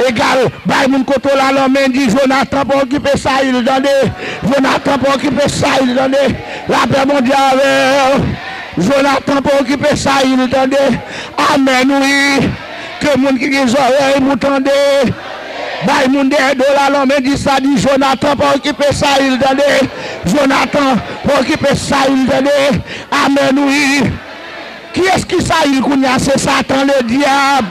Égal, bah, mon côté là, l'homme dit Jonathan pour occuper ça, il donne. Jonathan pour occuper ça, il donne. La paix mondiale, Jonathan pour occuper ça, il donne. Amen, oui. Que mon qui les oreilles pour tendre. Bah, mon Dieu, l'homme dit ça, dit Jonathan pour occuper ça, il donne. Jonathan pour occuper ça, il donne. Amen, oui. Qui est-ce qui ça, il connaît? C'est Satan, le diable.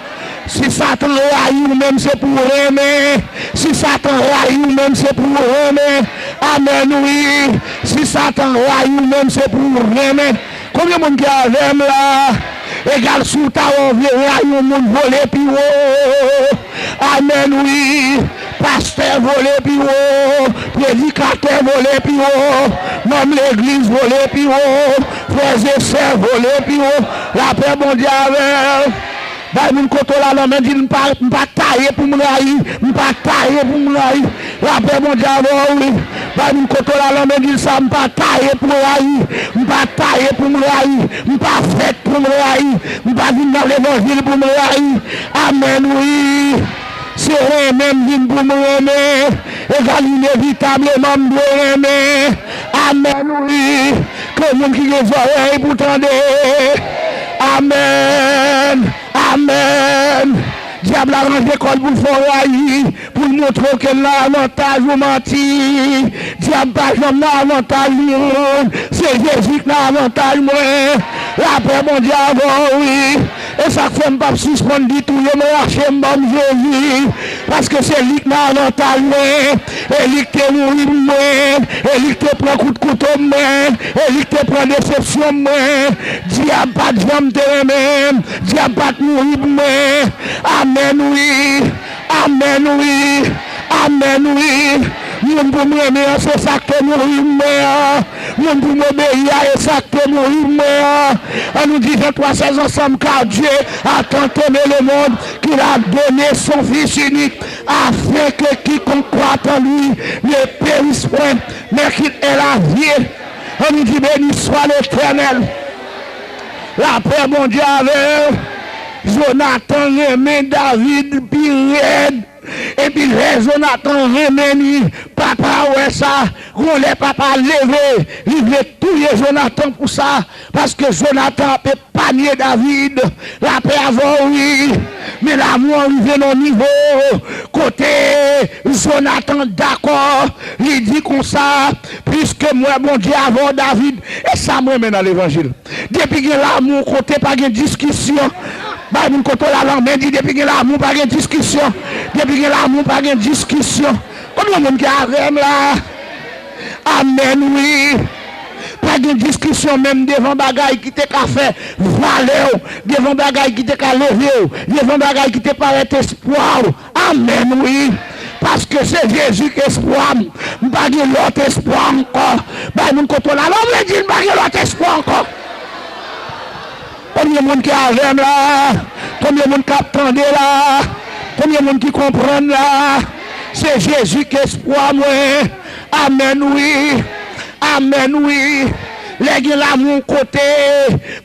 Si Satan raille ou même c'est pour aimer. Si Satan raille ou même c'est pour aimer. Amen, oui. Si Satan raille ou même c'est pour aimer. Combien de monde qui a là? Égal sous ta envie, raille ou monde volé puis haut. Amen, oui. Pasteur volé puis haut. Prédicateur volé puis haut. Même l'église volé puis haut. Frères et sœurs volé puis haut. La paix mondiale. Bah, mon côté là, l'homme dit, je ne pas tailler pour me railler, je ne pas tailler pour me railler. La paix mondiale, oui. Bah, mon côté là, l'homme dit, ça, je ne pas tailler pour me railler, je ne pas tailler pour me railler, je ne pas faire pour me railler, je ne pas venir dans l'évangile pour me railler. Amen, oui. C'est même vine pour me aimer, égal inévitablement me aimer. Amen, oui. Que le monde qui les oreilles pour tendre. Amen. Amen. Diable a rangé l'école pour le faire pour montrer que l'avantage ou menti. Diable pas jamais l'avantage. C'est Jésus qui a l'avantage. La paix mondiale, oui. Et ça fait pas suspendre du tout. Je me lâche mon Jésus. Parce que c'est lui qui a l'avantage. Et lui qui est mouru. Et lui qui prend coup de couteau. Et lui qui prend déception. Diable pas de jambe de même. Diable pas de mourir. Amen, oui. Amen, oui. Amen, oui. Moun pour me aimer, c'est ça que nous rimes. Moun pour m'obéir, c'est ça que nous rimes. On nous dit 23 ensemble car Dieu a tant aimé le monde qu'il a donné son Fils unique afin que quiconque croit en lui ne périsse point, mais qu'il ait la vie. On nous dit béni soit l'Éternel. La paix mondiale. Jonathan aimé David Pired. Et puis Jonathan remeni, papa ouais ça, on les papa levé, il veut tuer Jonathan pour ça, parce que Jonathan peut panier David, la paix avant oui, mais l'amour il vient au niveau, côté Jonathan d'accord, il dit comme ça, puisque moi mon Dieu avant David, et ça me mène dans l'évangile. Depuis que l'amour côté pas de discussion, bah mon côté la langue, mais dit depuis que l'amour pas de discussion, depuis que l'amour pas de discussion. Combien de monde qui a là? Amen, oui. Pas de discussion même devant bagaille qui te fait valeur, devant bagaille qui te lever, devant bagaille qui te paraît espoir. Amen, oui. Parce que c'est Jésus qui est espoir. Pas de l'autre espoir encore. Bah mon côté là, l'homme dit pas de l'autre espoir encore. Combien de monde qui a là? Combien de monde qui attendait là? Combien de monde qui comprend là? C'est Jésus qui est espoir, moi. Amen, oui. Amen, oui. Les gens là, mon côté,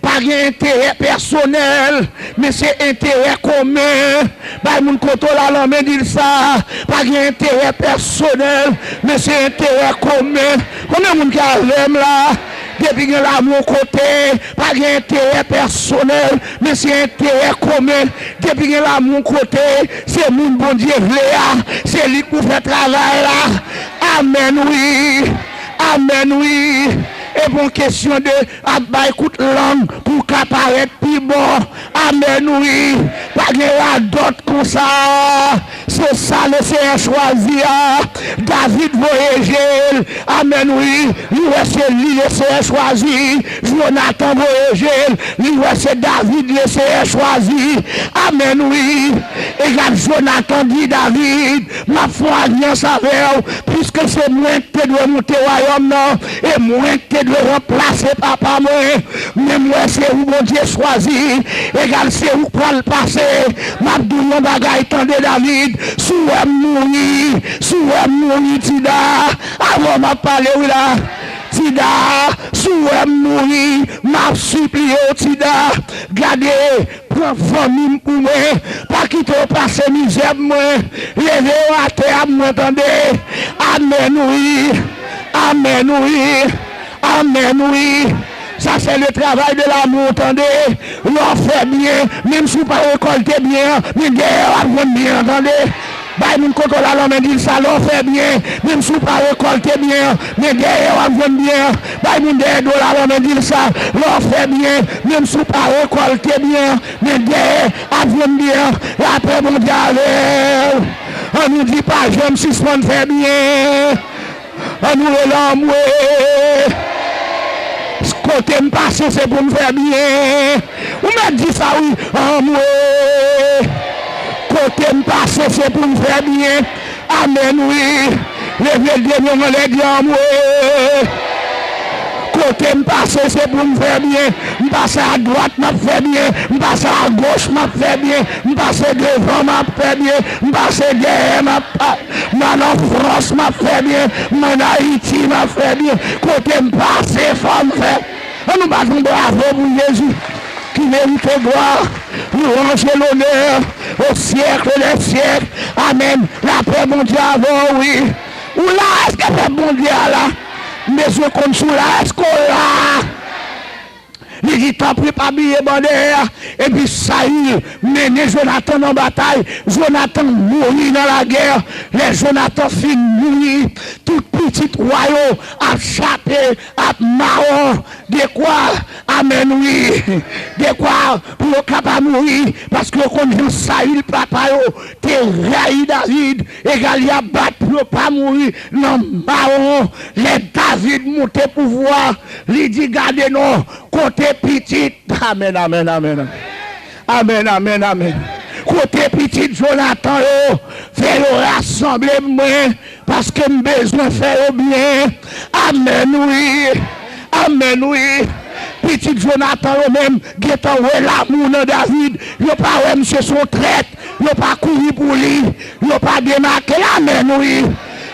pas d'intérêt personnel, mais c'est intérêt commun. Bah, mon côté là, l'homme dit ça, pas d'intérêt personnel, mais c'est intérêt commun. Combien de monde qui a là? Depuis que là, mon côté, pas d'intérêt personnel, mais c'est intérêt commun. Depuis que là, mon côté, c'est mon bon Dieu, c'est lui qui fait travail là. Amen, oui. Amen, oui. Et bon question de écoute langue pour qu'apparaître plus bon. Amen, oui. Pas de d'autres comme ça. C'est ça le Seigneur choisi. David voyager. Amen, oui. Lui, c'est lui le Seigneur choisi. Jonathan voyager. Lui, c'est David le Seigneur choisi. Amen, oui. Et quand Jonathan dit David, ma foi alliance avec vous, puisque c'est moi qui dois monter au royaume, non, et moi qui dois remplacer papa, moi, mais moi c'est où mon Dieu choisi, égal c'est où pour le passer, m'a dit mon bagaille, tendez David, sous mouni, Tida, avant m'a parlé, oui là, Tida, sous mouni, m'a supplié, Tida, gardez, prends famille pour moi, pas quitter passer misère, moi, levez à terre, moi, attendez, amen, oui, amen, oui, amen, oui. Ça, c'est le travail de l'amour, attendez. L'on fait bien, même si vous ne pas récolter bien, mais derrière, on bien, attendez. Bah, mon côté là, l'homme dit ça, l'on fait bien, même si vous ne pas récolter bien, mais derrière, on bien. Bah, mon derrière, là, l'homme dit ça, l'on fait bien, même si vous ne pas récolter bien, mais derrière, on bien. La paix mondiale, on nous dit pas, j'aime si ce qu'on fait bien. On nous l'amour. Ce côté me passe, c'est pour me faire bien. Vous me dites ça, oui, amour. Côté me passe, c'est pour me faire bien. Amen, oui. Levez le démon, les gars, amour. Côté me passe, c'est pour me faire bien. Me passe à droite, m'a fait bien. Me passe à gauche, m'a fait bien. Me passe devant, m'a fait bien. Me passe derrière, m'a fait bien. En France, m'a fait bien. En Haïti, m'a fait bien. Côté me passe, femme fait. On nous battons bravo pour Jésus qui mérite gloire. Nous rangeons l'honneur au siècle des siècles. Amen. La paix mondiale, oui. Ou là, est-ce que la paix mondiale là? Mais je compte sur la escola. Il dit, t'as pris pas billet bandère. Et puis Saül mené Jonathan en bataille. Jonathan mourit dans la guerre. Les Jonathan finissent mourir. Tout petit royaume a chapé, a marron. De quoi? Amen, oui. De quoi? Pour capable mourir. Parce que quand Saül, papa, t'es raï David. Égal, il a battu pour pas mourir. Non, marron. Les David monté pouvoir. Il dit, gardez non. Côté petit, amen, amen, amen. Amen, amen, amen. Côté petit, Jonathan, fait rassembler moi, parce que j'ai besoin de faire bien. Amen, oui. Amen, oui. Petit Jonathan, même, qui est l'amour de David, il n'a pas monsieur son traite, il n'a pas couru pour lui, il n'a pas démarqué. Amen, oui.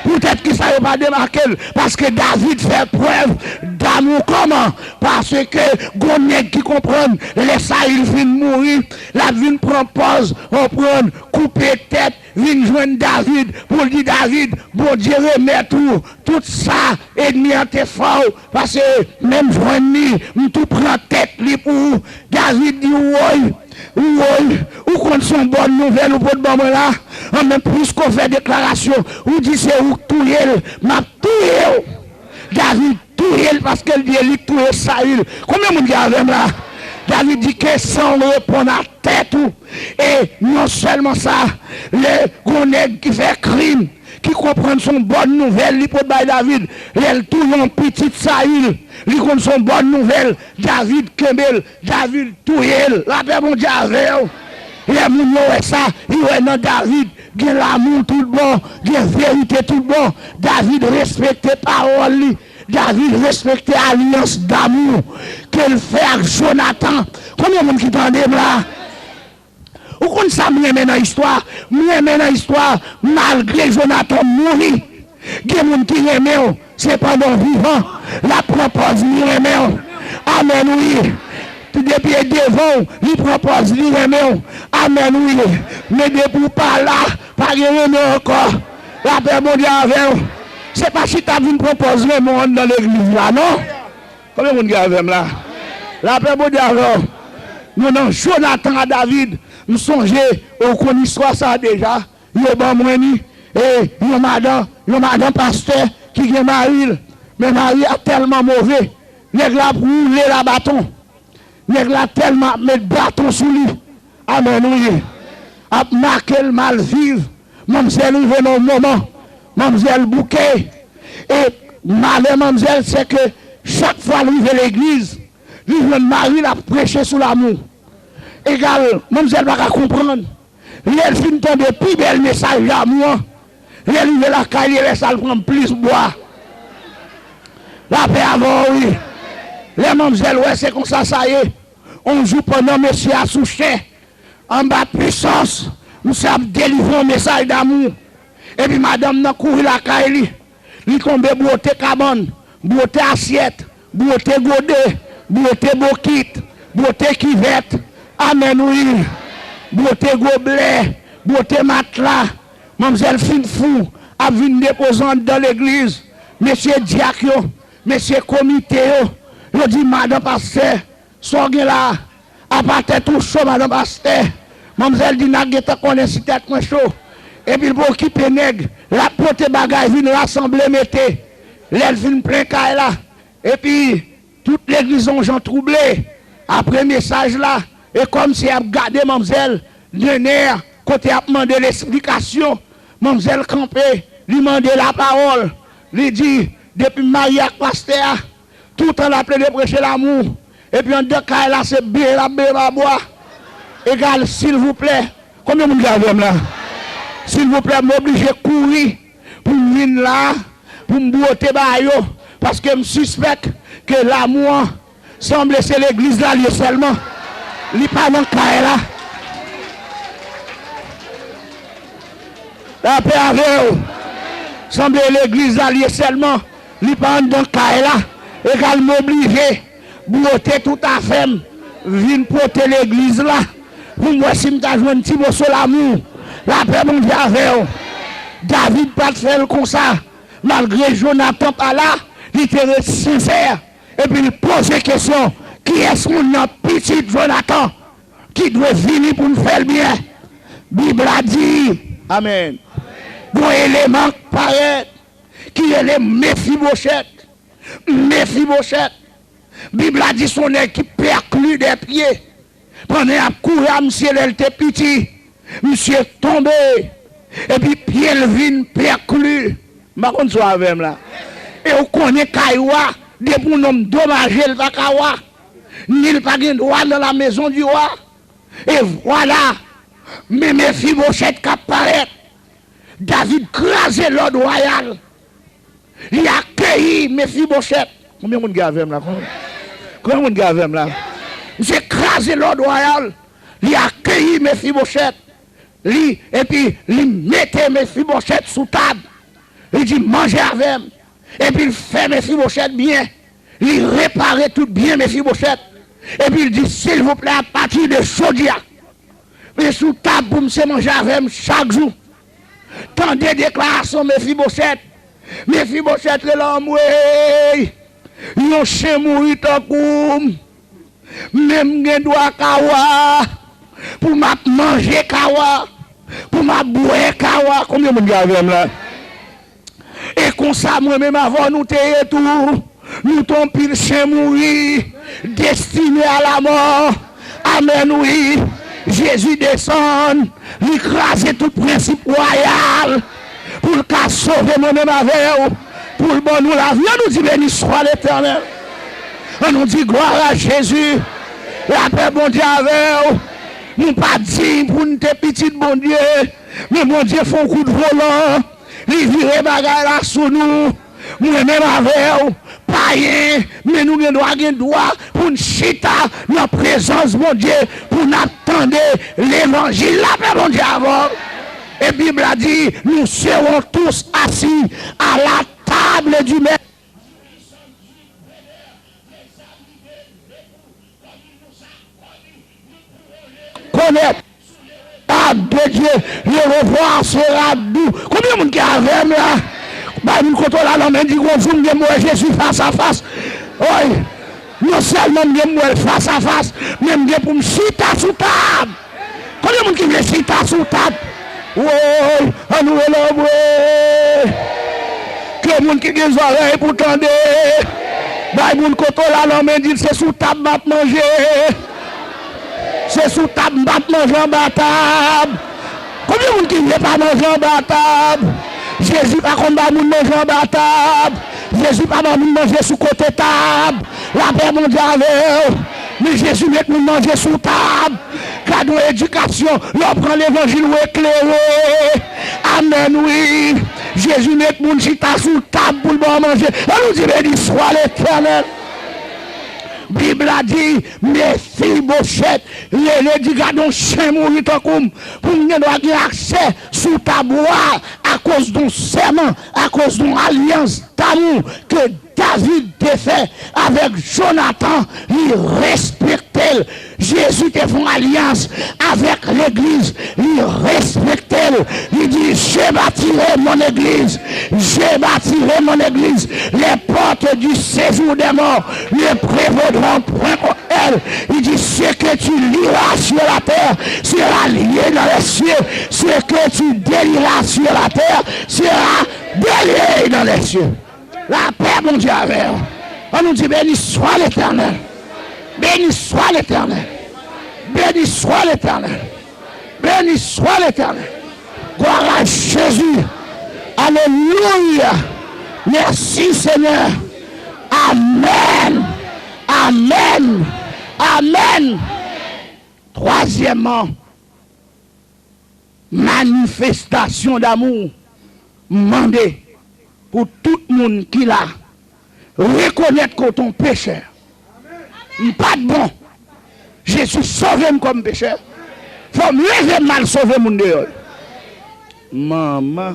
Peut-être que ça ne va pas démarquer parce que David fait preuve d'amour. Comment? Parce que Gonègue qui comprend, les Saül viennent mourir, la vie prend pause, on prend couper tête, vient joindre David pour dire David, bon Dieu remet tout ça, ennemi en tes fort, parce que même joindre, tout prend tête pour David dit oui. Ou qu'on son bonne nouvelle ou pas de bon là, en même plus qu'on fait déclaration, ou dit c'est où tout m'a tué. David tué parce qu'elle dit il tué Saül. Combien de monde là? David dit que sans répondre à tête ou et non seulement ça, les Gonègues qui fait crime, qui comprennent son bonne nouvelle, il peut David, elle tout un petit Saül, il comprend son bonne nouvelle, David Kemel, David Touyel, la paix mon Dieu avec les gens ça, il est dans David, il y a l'amour tout bon, il y a la vérité tout bon, David respecte parole, David respecte l'alliance d'amour qu'il fait avec Jonathan. Combien de monde qui t'en là? Ou qu'on ça me dans l'histoire, malgré Jonathan mourir, il y a des gens qui aiment, c'est pendant vivant, la propose lui aime. Amen, oui. Depuis devant, il propose lui aime. Amen, oui. Mais depuis par là, pas aimé encore. La paix mondiale avec. C'est pas si tu as vu proposer mon dans l'église là, non? Combien de monde qui avec là? La paix mondiale avec. Nous, non, Jonathan à David. Nous songeons au qu'on histoire ça déjà. Il y a bon moini et il y a madame pasteur qui est marié. Mais Marie a tellement mauvais. Nèg la brûlé la bâton. Nèg la tellement mettre bâton sous lui. Amen oui. A marqué le mal vivre. Mademoiselle arrive dans le moment. Mademoiselle bouquet. Et mademoiselle c'est que chaque fois elle arrive à l'église, le mari l'a prêché sur l'amour. Égal, mademoiselle va comprendre. Elle finit de plus bel message d'amour. Elle arrive à la caille, elle ça prend plus bois. La paix avant, oui. Les mademoiselles, ouais, c'est comme ça, ça y est. On joue pendant monsieur à soucher. En bas de puissance, nous sommes délivrés un message d'amour. Et puis madame n'a couru la caille. Il tombe beauté cabane, beauté assiette, beauté godet, beauté bokite, beauté kivette. Amen, oui. Beauté gobelet, beauté matelas. Mademoiselle fin fou, a vu déposante dans l'église. Monsieur Diakio, monsieur comité, je dis madame pasteur, sorgez là, à partir tout chaud, madame pasteur. Mademoiselle dit, n'a pas connaît si tête moins chaud. Et puis, pour occuper nègre, la pote bagaille vient rassembler, mettez. L'aile vient plein caille là. Et puis, toute l'église ont gens troublés. Après message là, et comme si elle a gardé mademoiselle, le nerf, quand elle a demandé l'explication, mademoiselle campé, lui demandé la parole, lui dit, depuis marié avec pasteur, tout le temps appelé de prêcher l'amour. Et puis en deux cas là, c'est bien la bois. Égal, s'il vous plaît, combien de monde avez là? S'il vous plaît, m'oblige à courir pour venir là, pour me botter bayo, parce que je suspecte que l'amour semble c'est l'église là seulement. Il n'est pas dans le cas là. La paix avec vous. Semble l'église là seulement. Il n'est pas dans le cas là. Égal m'oblige botter tout à fait. Venir porter l'église là. Pour moi, si je joué un petit mot sur l'amour. La paix mon Dieu avec vous. David pas de faire comme ça. Malgré Jonathan pas là, il était sincère. Et puis il pose la question, qui est-ce mon petit Jonathan qui doit venir pour me faire le bien? Bible a dit, amen. Bon élément paraît, qui est le Méphibosheth. Méphibosheth. Bible a dit son nez qui perclue des pieds. Pendant un coup, monsieur, elle était petit. Monsieur tombé. Et puis, pied le vin perclue. Ma contre soit avec là. Et on connaît Kaïwa. Depuis un homme dommagé, il va Kawa. Ni le pas de droit dans la maison du roi. Et voilà. Mais Méphibosheth qui apparaît. David crasé l'ordre royal. Il a accueilli Méphibosheth. Combien de monde avec là? Combien de monde avec là? J'ai crasé l'ordre royal. Il a accueilli Méphibosheth. Et puis, il mettait Méphibosheth sous table. Il dit, mangez avec. Et puis, il fait Méphibosheth bien. Il réparait tout bien Méphibosheth. Et puis, il dit, s'il vous plaît, à partir de Chodia, mais sous table pour me manger avec chaque jour. Tant de déclarations Méphibosheth. Méphibosheth, l'homme, oui. Yon chien mourit en coum. Même gen doit kawa. Pour m'a manger kawa. Pour m'a boire kawa. Combien de gens là? Et comme ça, moi-même avant nous t'ayons tout. Nous ton pile chien mourir. Destiné à la mort. Amen, oui. Jésus descend. Il crase tout principe royal. Pour le cas sauver moi-même avec vous. Pour le bon nous la vie, on nous dit béni soit l'Éternel. On nous dit gloire à Jésus. La paix bon Dieu avec vous. Nous pas dit pour nous petits bon Dieu. Mais bon Dieu fait un coup de volant. Il vire bagaille là sous nous. Moi-même avec vous. Païen. Mais nous avons droit pour nous chita dans la présence de mon Dieu. Pour nous attendre l'évangile. La paix bon Dieu avant. Et la Bible a dit, nous serons tous assis à la table du maître. Connaître la table de Dieu, le revoir sera doux. Combien de monde qui a avec là? Bah, nous comptons là, l'homme dit qu'on vous me Jésus face à face. Oui, non seulement me face à face, même pour me chiter sous table. Combien de monde qui veut chiter sous table? Oui, à nous l'homme, oui. Que les gens qui ont des oreilles pour tendre. Bah, mon côté là, l'homme dit c'est sous table m'a manger. C'est sous table m'a manger en bas table. Combien de gens qui ne veulent pas manger en bas table? Jésus pas comme manger en bas table. Jésus pas manger sous côté table. La paix mondiale. Mais Jésus met nous manger sous table. Cadeau éducation, l'on prend l'évangile éclairé. Amen, oui. Jésus met nous chita sous table pour le bon manger. On nous dit, béni soit l'Éternel. Bible a dit, Méphibosheth, les dit, gardons chien mourir comme pour nous avoir accès sous ta bois à cause d'un serment, à cause d'une alliance d'amour que David a fait avec Jonathan. Il respectait. Jésus a fait une alliance avec l'église. Il respectait. Il dit, je bâtirai mon église. Je bâtirai mon église. Les portes du séjour des morts ne prévaudront point contre elle. Il dit, ce que tu liras sur la terre sera lié dans les cieux. Ce que tu délieras sur la terre sera délié dans les cieux. La paix, mon Dieu, avec vous. On nous dit, béni soit l'Éternel. Béni soit l'Éternel. Béni soit l'Éternel. Béni soit l'Éternel. Gloire à Jésus. Alléluia. Merci Seigneur. Amen. Amen. Amen. Troisièmement, manifestation d'amour. Mandé. Pour tout le monde qui l'a, reconnaître que ton pécheur. Pas de bon. Jésus sauvé comme pécheur. Il faut me lever mal sauver mon Dieu. Maman.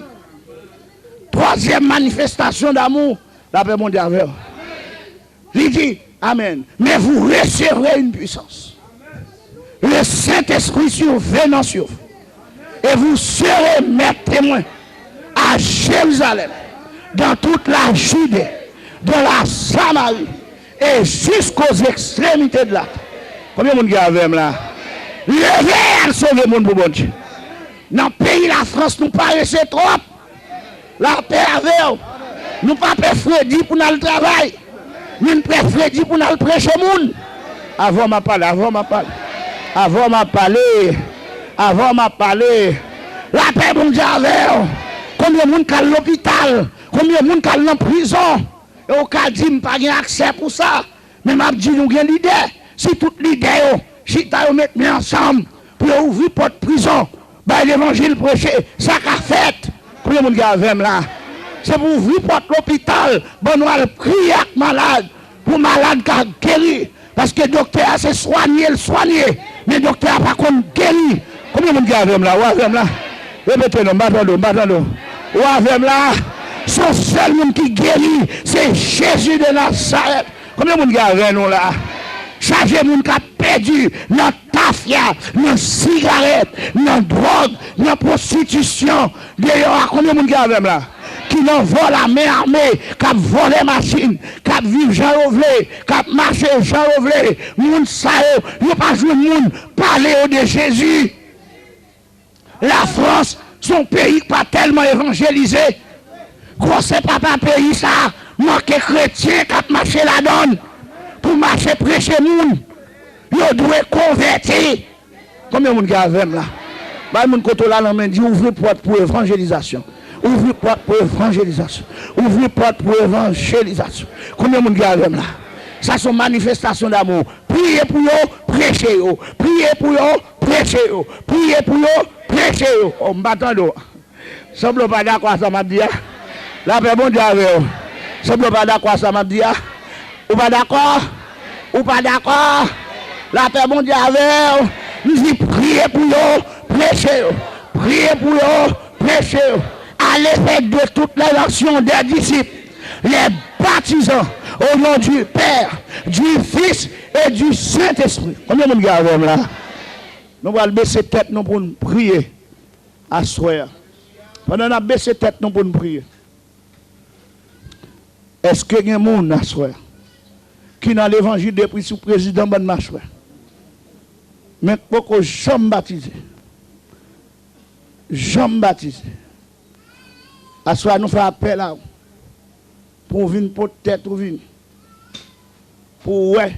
Troisième manifestation d'amour, la paix mondiale. Il dit, amen. Mais vous recevrez une puissance. Le Saint-Esprit survenant sur vous. Et vous serez mes témoins à Jérusalem, dans toute la Judée, de la Samarie et jusqu'aux extrémités de la terre. Combien de monde qui a avec là? Levez à sauver mon pour bon Dieu. Dans le pays la France, nous paraissons trop. La paix avec nous pas Freddy pour nous le travail. Nous pas Freddy pour nous le prêcher monde. Avant m'a parlé, la paix bon Dieu avec. Combien de monde qui à l'hôpital, combien de monde qui à en prison. Et au cas dit pas accès pour ça. Mais m'a dit nous avons l'idée. Si toute l'idée si tu mettre mis ensemble pour ouvrir porte prison, bah l'évangile prêché, ça qu'a fait. Combien de monde qui avec là? C'est pour ouvrir porte l'hôpital, bon nous allons prier avec malade, pour malade qui guéri. Parce que le docteur c'est soigner, mais le docteur n'a pas contre guéri. Combien de monde qui avec là? Ou avec là? Répétez-le, m'attendons. Ou avec là? Son seul monde qui guérit, c'est Jésus de Nazareth. Combien de monde qui avec nous là? Chargé de monde qui a perdu dans tafia, dans cigarette, dans drogue, dans prostitution. D'ailleurs, combien de monde qui avec là? Qui n'en vole la main armée, qui a volé machine, qui a vivre Jean Rovlé, qui a marché Jean Rovlé. Moun sa yo, yo pas joué moun parler de Jésus. La France, son pays pas tellement évangélisé. Gros c'est pas un pays ça, manqué chrétien qui a marché la donne. Pour marcher prêcher moun. Yo doit convertir. Combien de monde qui a avec là? Bah moun koto là nan men dit ouvrir porte pour évangélisation. Ouvrir porte pour évangélisation. Ouvrir porte pour évangélisation. Combien de monde qui a avec là? Ça sont manifestations d'amour. Priez pour eux, prêchez eux. Priez pour eux, prêchez eux. Priez pour eux, prêchez eux. On m'attend. Semble pas d'accord ça m'a dit. La paix bon Dieu avec eux. Semble pas d'accord ça m'a dit. Ou pas d'accord? Ou pas d'accord? La paix bon Dieu avec eux. Nous dit priez pour eux, prêchez eux. Priez pour eux, prêchez eux. À l'effet de toutes les actions des disciples, les baptisants au nom du Père, du Fils et du Saint-Esprit. Combien de monde avec là? Nous allons baisser tête nous pour nous prier à soir. Pendant qu'on a baissé tête nous pour nous prier. Est-ce qu'il y a un monde à soir qui dans l'évangile depuis sous président bonne marche? Mais pourquoi jamais baptisé? Jamais baptisé. À soir nous faisons appel là pour venir pour tête ou venir. Pour ouais.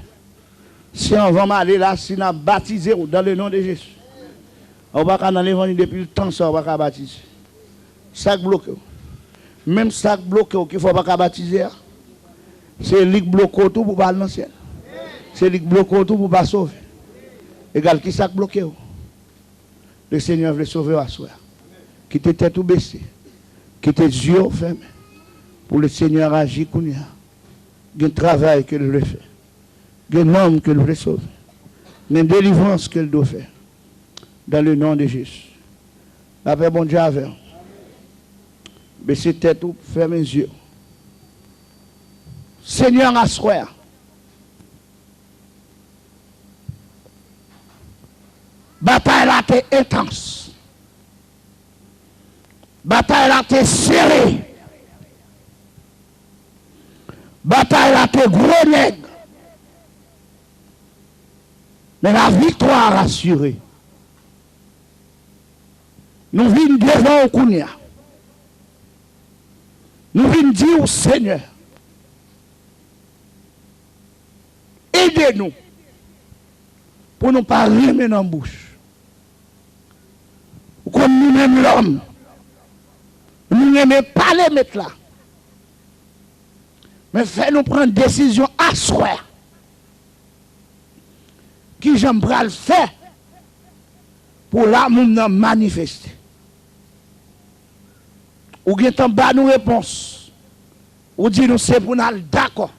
Si on va aller là, si on a baptisé dans le nom de Jésus. On va dans l'évangile depuis le temps, ça on va baptiser. Ça bloqué. Même ça bloqué qu'il ne faut pas baptiser. C'est lui qui bloque tout pour pas aller dans le ciel. C'est lui qui bloque tout pour pas sauver. Égal qui ça bloqué. Le Seigneur veut sauver à soi. Qui te tête ou baissé. Qui te yeux fermés. Pour le Seigneur agir comme il y a. Il y a un travail qu'il veut faire. Il y a un homme qu'il veut sauver. Il y a une délivrance qu'il doit faire. Dans le nom de Jésus. La paix bon Dieu avec. Baissez tête ou fermez les yeux. Seigneur à soi. Bataille là t'es intense. Bataille là t'es serrée. Bataille là t'es gros nègre. Mais la victoire assurée. Nous venons devant au Kounia. Nous venons dire au Seigneur, aidez-nous pour ne pas remettre dans la bouche. Comme nous-mêmes l'homme, nous n'aimons pas les mettre là. Mais fais-nous prendre décision à soi. Qui j'aimerais le faire pour l'amour nous manifester. Ou bien t'en bas nous réponse. Ou dit nous c'est pour nous d'accord.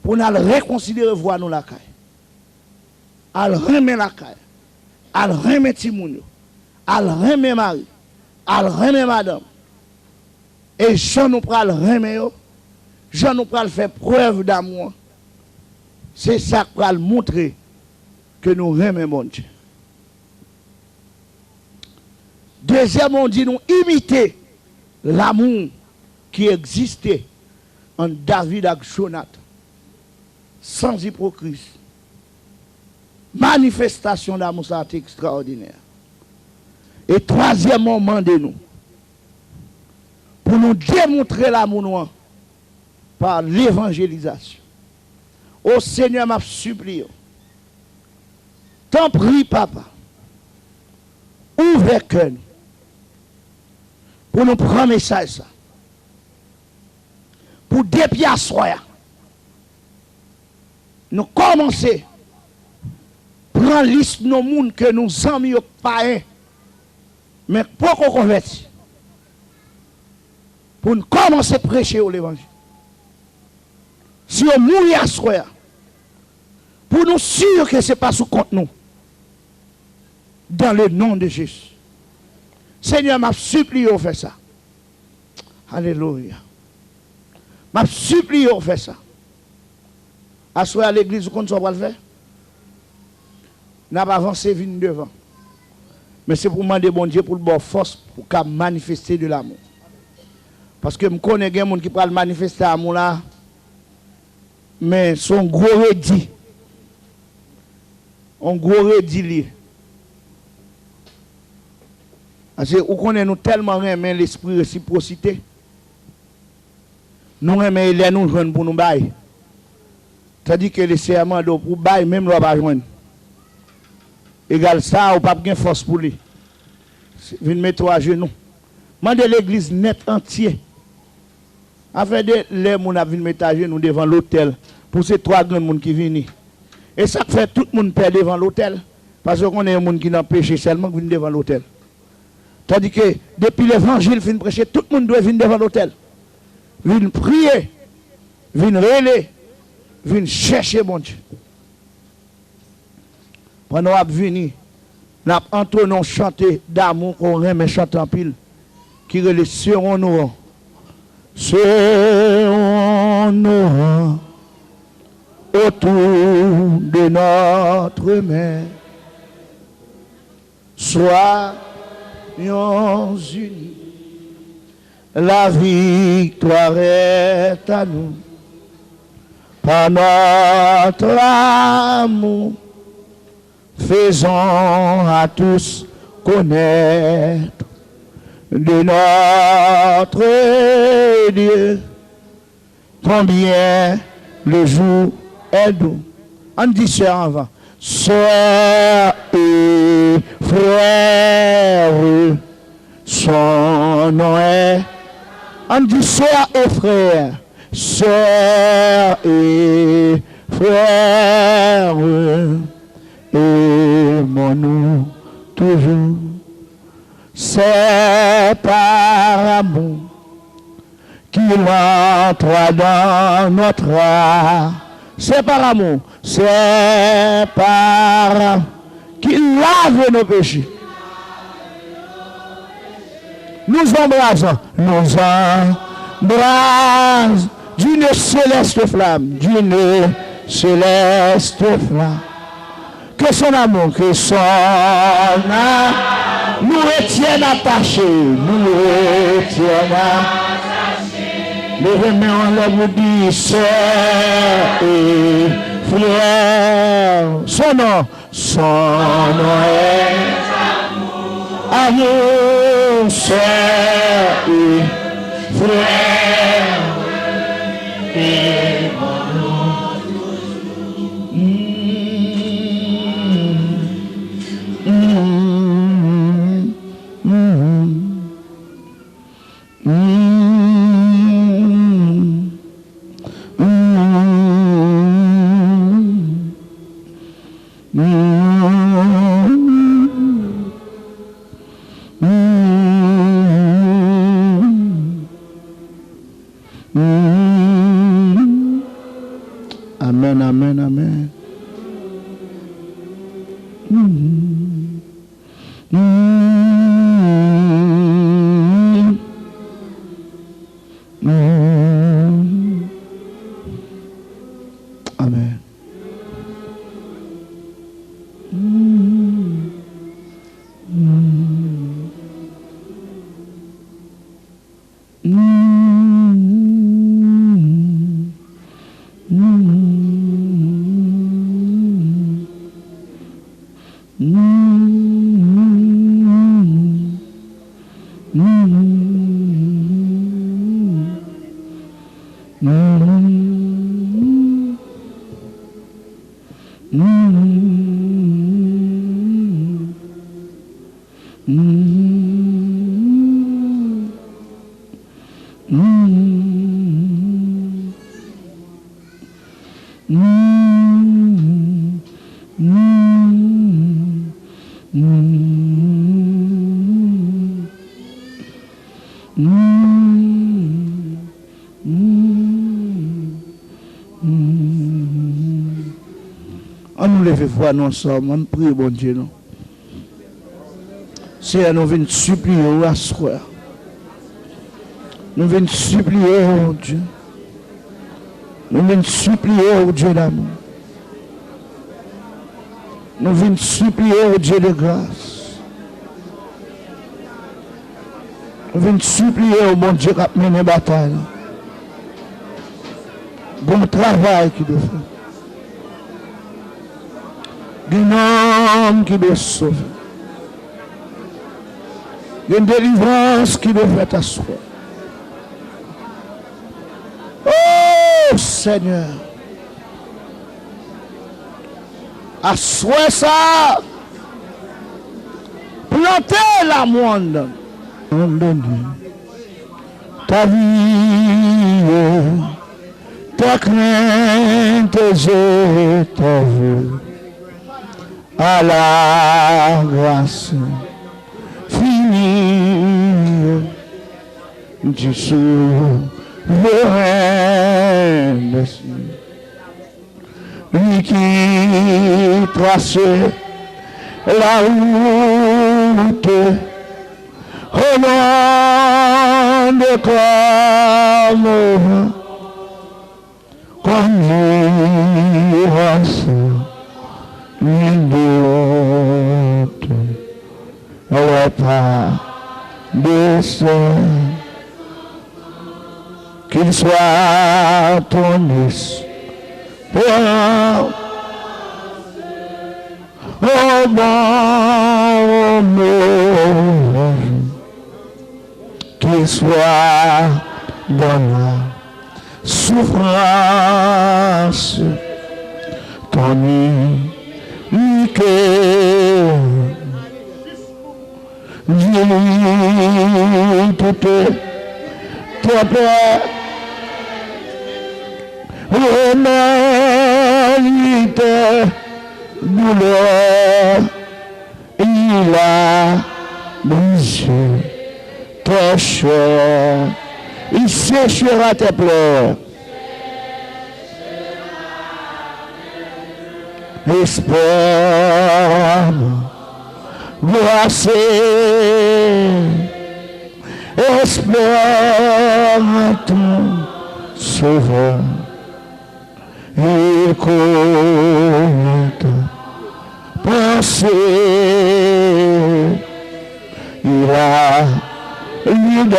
Pour nous réconcilier voir nous la caille. Al remet la caille. Al remet Timoun. Al remet Marie. Al remet madame. Et Jean nous pral remet yo. Jean nous pral faire preuve d'amour. C'est ça qui va montrer que nous remet mon Dieu. Deuxièmement, on dit nous imiter l'amour qui existait entre David et Jonathan. Sans hypocrisie. Manifestation d'amour, ça est extraordinaire. Et troisième moment de nous, pour nous démontrer l'amour par l'évangélisation. Ô Seigneur, m'a supplié. T'en prie, papa. Ouvre cœur pour nous prendre message ça. Pour dépiassoyer. Nous commencer prendre liste de nos monde que nous amis pas mais pour qu'on convertit. Pour nous commencer à prêcher l'évangile. Si on mourit à soi, pour nous sûr que ce n'est pas sous compte nous. Dans le nom de Jésus. Seigneur, m'a supplié de faire ça. Alléluia. M'a supplié de faire ça. À soi à l'église, vous comptez le faire? N'a pas avancé, venu devant. Mais c'est pour demander bon Dieu pour le bon force pour qu'il manifester de l'amour. Parce que je connais des gens qui peuvent manifester l'amour là. Mais son gros redit. Un gros redit. Parce que vous connaissez nous tellement aimer l'esprit de réciprocité. Nous aimons les nous joindre pour nous bailler. C'est-à-dire que les serments pour bailler, même nous pas joindre. Égal ça, ou pas de force pour lui. Venez mettre à genoux. Mandez l'église net entier. Afin de les gens qui viennent mettre à genoux devant l'hôtel. Pour ces trois grands gens qui viennent. Et ça fait tout le monde perd devant l'hôtel. Parce qu'on est un monde qui n'a péché seulement qui vient devant l'hôtel. C'est-à-dire que depuis l'évangile vient prêcher, tout le monde doit venir devant l'hôtel. Vient prier. Vient relayer. Vient chercher mon Dieu. Pendant qu'on venu, nous avons chanté d'amour qu'on aime chanter en pile. Qui relève serons-nous. Serons-nous autour de notre main. Soyons unis. La victoire est à nous. Par notre amour. Faisons à tous connaître de notre Dieu combien le jour est doux. On dit ça avant. Sœurs et frères, son nom est. On dit sœurs et frères, sœurs et frères. Aimons-nous toujours, c'est par amour qu'il entre dans notre âme. C'est par amour, c'est par amour qu'il lave nos péchés. Nous embrassons d'une céleste flamme, d'une céleste flamme. Que son amour, nous retienne attachés, nous retienne attachés. Levez main en l'air, vous dit, sœurs et frères. Son nom est amour, sœurs et frères. Amen, amen, amen. Amen. On nous lève foi nous ensemble, on prie bon Dieu non. C'est nous venons supplier à soi. Nous venons supplier au Dieu. Nous venons supplier au Dieu d'amour. Nous venons supplier au Dieu de grâce. Nous venons supplier au bon Dieu qui a mené la bataille. Bon travail qu'il doit faire. Un homme qui doit sauver. Une délivrance qui doit faire à soi. Oh Seigneur. À soi ça. Plantez la monde. Ta vie, ta crainte, je t'avoue. À la grâce finie du souverain des cieux, lui qui trace la route au nom de comme une autre, elle pas de sang, qu'il soit ton espoir, au bon moment, qu'il soit dans la souffrance, ton que Dieu toute ta paix, humanité, douleur, il a brisé ta chair, il séchera tes pleurs. Espoir, glacé, espoir à ton sauveur, et connaître pensée, il a l'idée,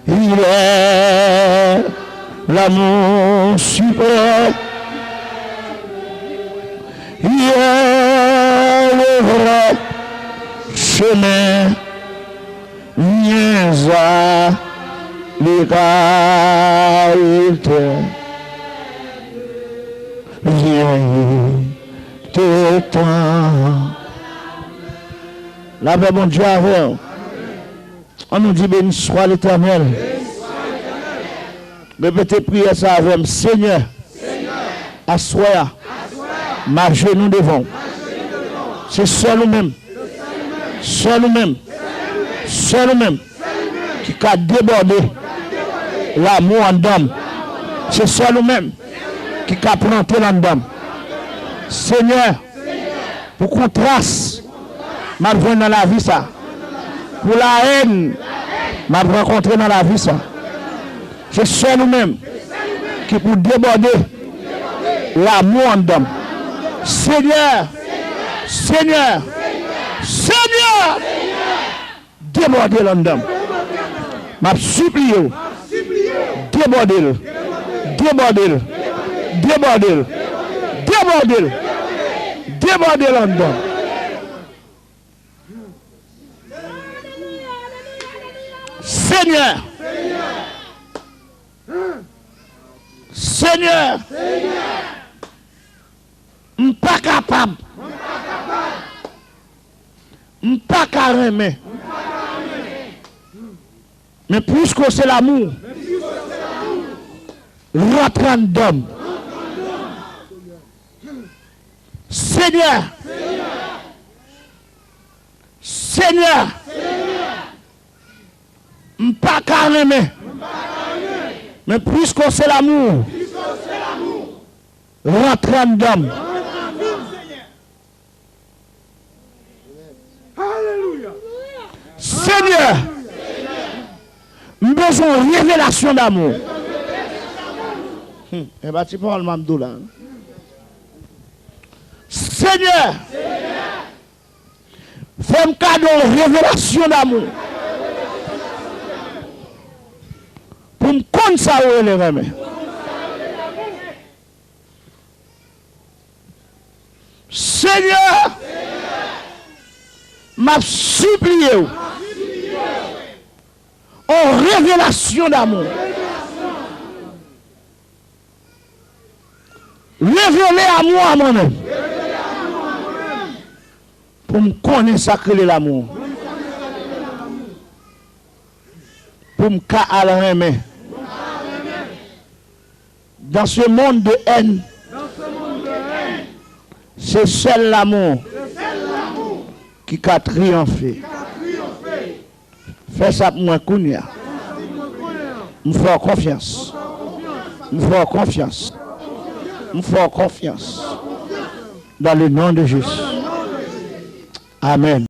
il est l'amour suprême, il est le vrai chemin, viens à l'égalité, viens te temps. La paix, mon Dieu, avec. On nous dit béni soit l'Éternel. Répétez prière ça avec moi. Seigneur, assoya, ma genou devant. C'est seul nous-mêmes. Seul nous-mêmes. Seul nous-mêmes. Qui a débordé l'amour en dame. C'est seul nous-mêmes. Qui a planté en dame. Seigneur, pour qu'on trace, m'a vu dans la vie ça. Pour la haine, m'a rencontré dans la vie ça. C'est seul nous-mêmes qui pour déborder l'amour en dame. Seigneur, Seigneur, Seigneur, déborder l'en dame. M'a supplié, déborder, déborder, déborder, déborder, déborder l'en dame. Seigneur. Seigneur. Je ne suis pas capable. Je ne suis pas carrément. Mais puisque c'est l'amour, rentrant d'homme. Seigneur. Seigneur. Je ne suis pas carrément. Mais puisque c'est l'amour, rentrant d'homme. Seigneur, nous avons besoin de révélation d'amour. Eh bien, tu parles Mamdou là. Seigneur, fais-moi cadeau de révélation d'amour. Pour me connaître ça, où les remèdes. Seigneur, m'a supplié en révélation d'amour. Révéler à moi moi-même. Pour me connaître ça que l'amour. Pour me caler dans ce monde de haine. C'est seul l'amour qui a triomphé. Fais ça pour moi, Kounia. Me faire confiance. Me faire confiance. Me faire confiance. Dans le nom de Jésus. Amen.